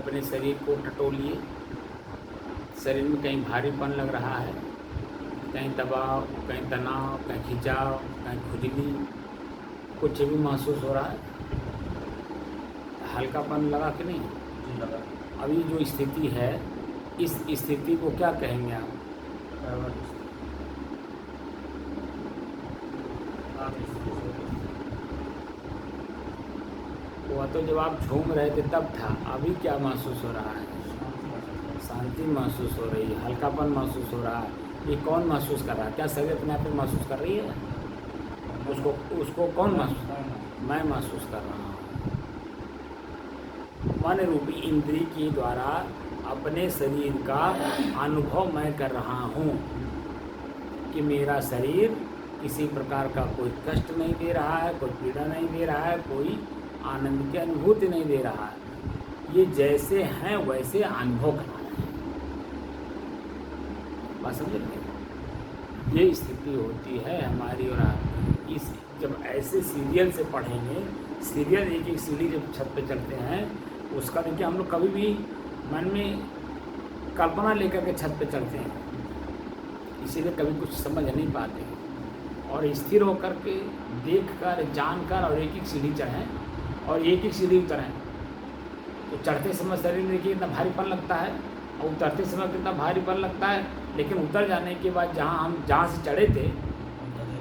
अपने शरीर को टटोलिए। शरीर में कहीं भारीपन लग रहा है, कहीं दबाव, कहीं तनाव, कहीं खिंचाव, कहीं खुजली, कुछ भी महसूस हो रहा है? हल्कापन लगा कि नहीं? जी लगा। अभी जो स्थिति है, इस स्थिति को क्या कहेंगे आप? वो तो जब आप झूम रहे थे तब था, अभी क्या महसूस हो रहा है? शांति महसूस हो रही है, हल्कापन महसूस हो रहा है। ये कौन महसूस कर रहा है? क्या शरीर अपने आप में महसूस कर रही है? उसको कौन महसूस? मैं महसूस कर रहा हूँ। मन रूपी इंद्रिय के द्वारा अपने शरीर का अनुभव मैं कर रहा हूँ कि मेरा शरीर किसी प्रकार का कोई कष्ट नहीं दे रहा है, कोई पीड़ा नहीं दे रहा है, कोई आनंद की अनुभूति नहीं दे रहा है। ये जैसे हैं वैसे अनुभव कर रहा है। बात समझ रहे? ये स्थिति होती है हमारी और आपकी। इस जब ऐसे सीरियल से पढ़ेंगे, सीरियल एक एक सीढ़ी जब छत पे चढ़ते हैं, उसका देखिए हम लोग कभी भी मन में कल्पना लेकर के छत पे चढ़ते हैं, इसीलिए कभी कुछ समझ नहीं पाते। और स्थिर होकर के देख कर जान कर और एक एक सीढ़ी चढ़ें और एक एक सीढ़ी उतरें। तो चढ़ते समय शरीर में देखिए कितना भारीपन लगता है और उतरते समय कितना भारीपन लगता है, लेकिन उतर जाने के बाद जहाँ से चढ़े थे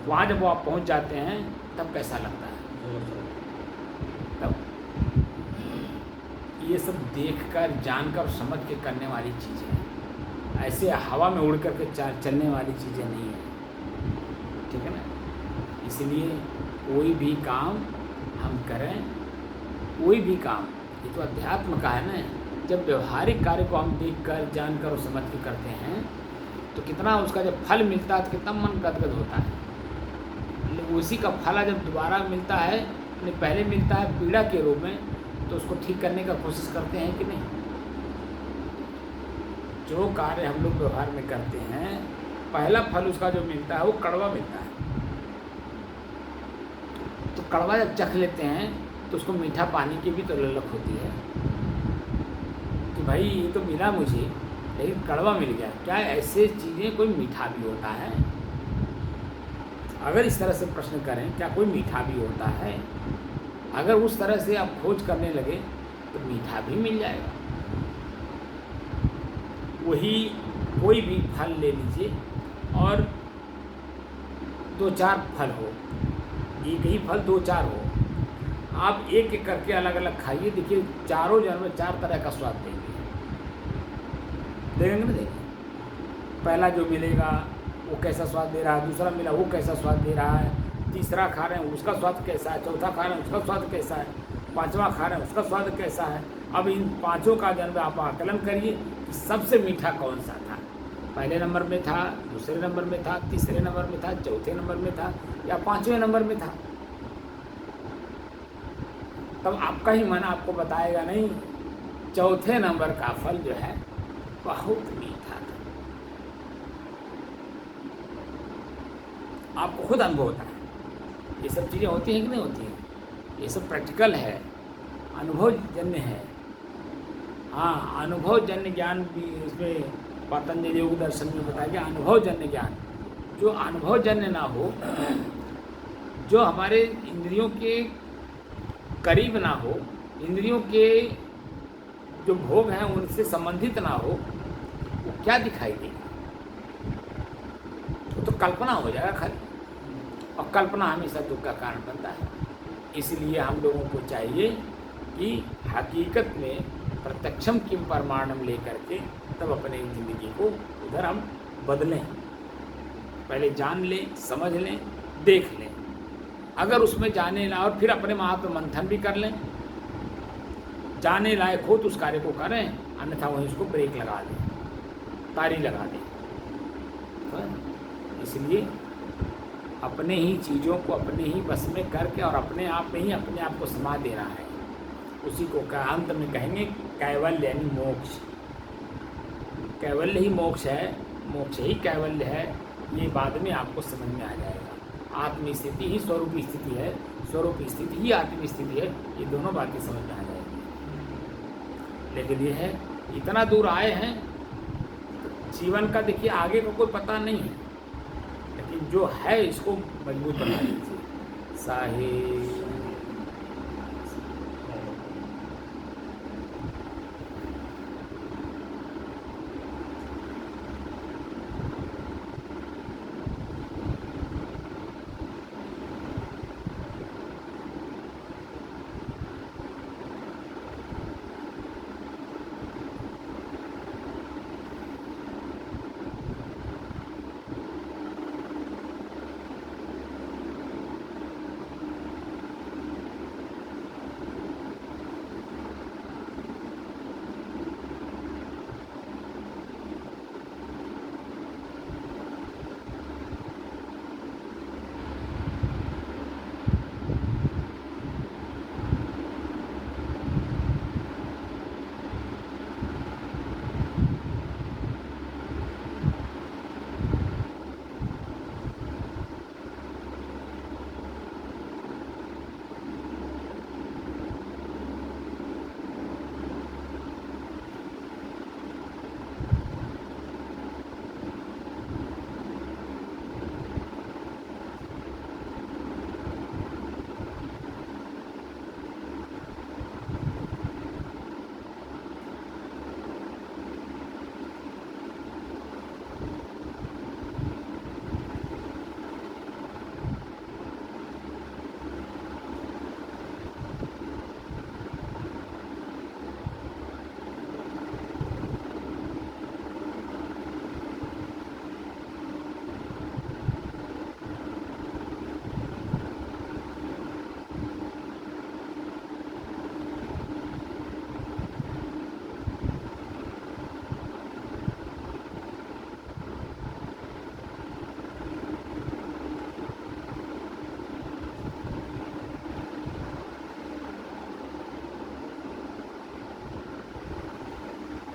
वहाँ जब वो आप पहुँच जाते हैं तब कैसा लगता है? तब ये सब देखकर जानकर समझ के करने वाली चीज़ें हैं। ऐसे हवा में उड़ करके चलने वाली चीज़ें नहीं है, ठीक है ना? इसलिए कोई भी काम हम करें, कोई भी काम, ये तो अध्यात्म का है ना। जब व्यवहारिक कार्य को हम देखकर जानकर और समझ के करते हैं तो कितना उसका जब फल मिलता है तो कितना मन गदगद होता है। उसी का फल जब दोबारा मिलता है, पहले मिलता है पीड़ा के रूप में, तो उसको ठीक करने का कोशिश करते हैं कि नहीं? जो कार्य हम लोग व्यवहार में करते हैं, पहला फल उसका जो मिलता है वो कड़वा मिलता है। तो कड़वा जब चख लेते हैं तो उसको मीठा पानी की भी तो ललक होती है कि भाई ये तो मिला मुझे, लेकिन कड़वा मिल गया। क्या ऐसे चीज़ें कोई मीठा भी होता है? अगर इस तरह से प्रश्न करें, क्या कोई मीठा भी होता है? अगर उस तरह से आप खोज करने लगे तो मीठा भी मिल जाएगा। वही कोई भी फल ले लीजिए और 2-4 फल हो, एक ही फल 2-4 हो, आप एक एक करके अलग अलग खाइए। देखिए चारों जानवर 4 तरह का स्वाद देंगे ना? देखिए पहला जो मिलेगा वो कैसा स्वाद दे रहा है, दूसरा मिला वो कैसा स्वाद दे रहा है, तीसरा खा रहे हैं उसका स्वाद कैसा है, चौथा खा रहे हैं उसका स्वाद कैसा है, पांचवा खा रहे हैं उसका स्वाद कैसा है। अब इन पांचों का जब आप आकलन करिए कि सबसे मीठा कौन सा था, पहले नंबर में था, दूसरे नंबर में था, तीसरे नंबर में था, चौथे नंबर में था या 5वें नंबर में था। तब आपका ही मन आपको बताएगा नहीं, चौथे नंबर का फल जो है बहुत मीठा था। आपको खुद अनुभव होता है। ये सब चीज़ें होती हैं कि नहीं होती हैं? ये सब प्रैक्टिकल है, अनुभवजन्य है। हाँ, अनुभवजन्य ज्ञान भी इसमें पतंजलि योग दर्शन में बताया गया। अनुभवजन्य ज्ञान जो अनुभवजन्य ना हो, जो हमारे इंद्रियों के करीब ना हो, इंद्रियों के जो भोग हैं उनसे संबंधित ना हो, वो क्या दिखाई देगा? वो तो कल्पना हो जाएगा खाली, और कल्पना हमेशा दुख का कारण बनता है। इसलिए हम लोगों को चाहिए कि हकीकत में प्रत्यक्षम किम प्रमाणम लेकर के तब अपने ज़िंदगी को उधर हम बदलें। पहले जान लें, समझ लें, देख लें। अगर उसमें जाने ना और फिर अपने महात्म मंथन भी कर लें, जाने लायक हो तो उस कार्य को करें, अन्यथा वहीं उसको ब्रेक लगा दें, तारी लगा दें। तो इसलिए अपने ही चीज़ों को अपने ही बस में करके और अपने आप में ही अपने आप को समा देना है। उसी को अंत में कहेंगे कैवल्य यानी मोक्ष। कैवल्य ही मोक्ष है, मोक्ष ही कैवल्य है। ये बाद में आपको समझ में आ जाएगा। आत्म स्थिति ही स्वरूप स्थिति है, स्वरूप स्थिति ही आत्म स्थिति है। ये दोनों बातें समझ में आ जाएगी। लेकिन ये है इतना दूर आए हैं, जीवन का देखिए आगे का कोई पता नहीं है, लेकिन जो है इसको मजबूत बना लीजिए। साहिब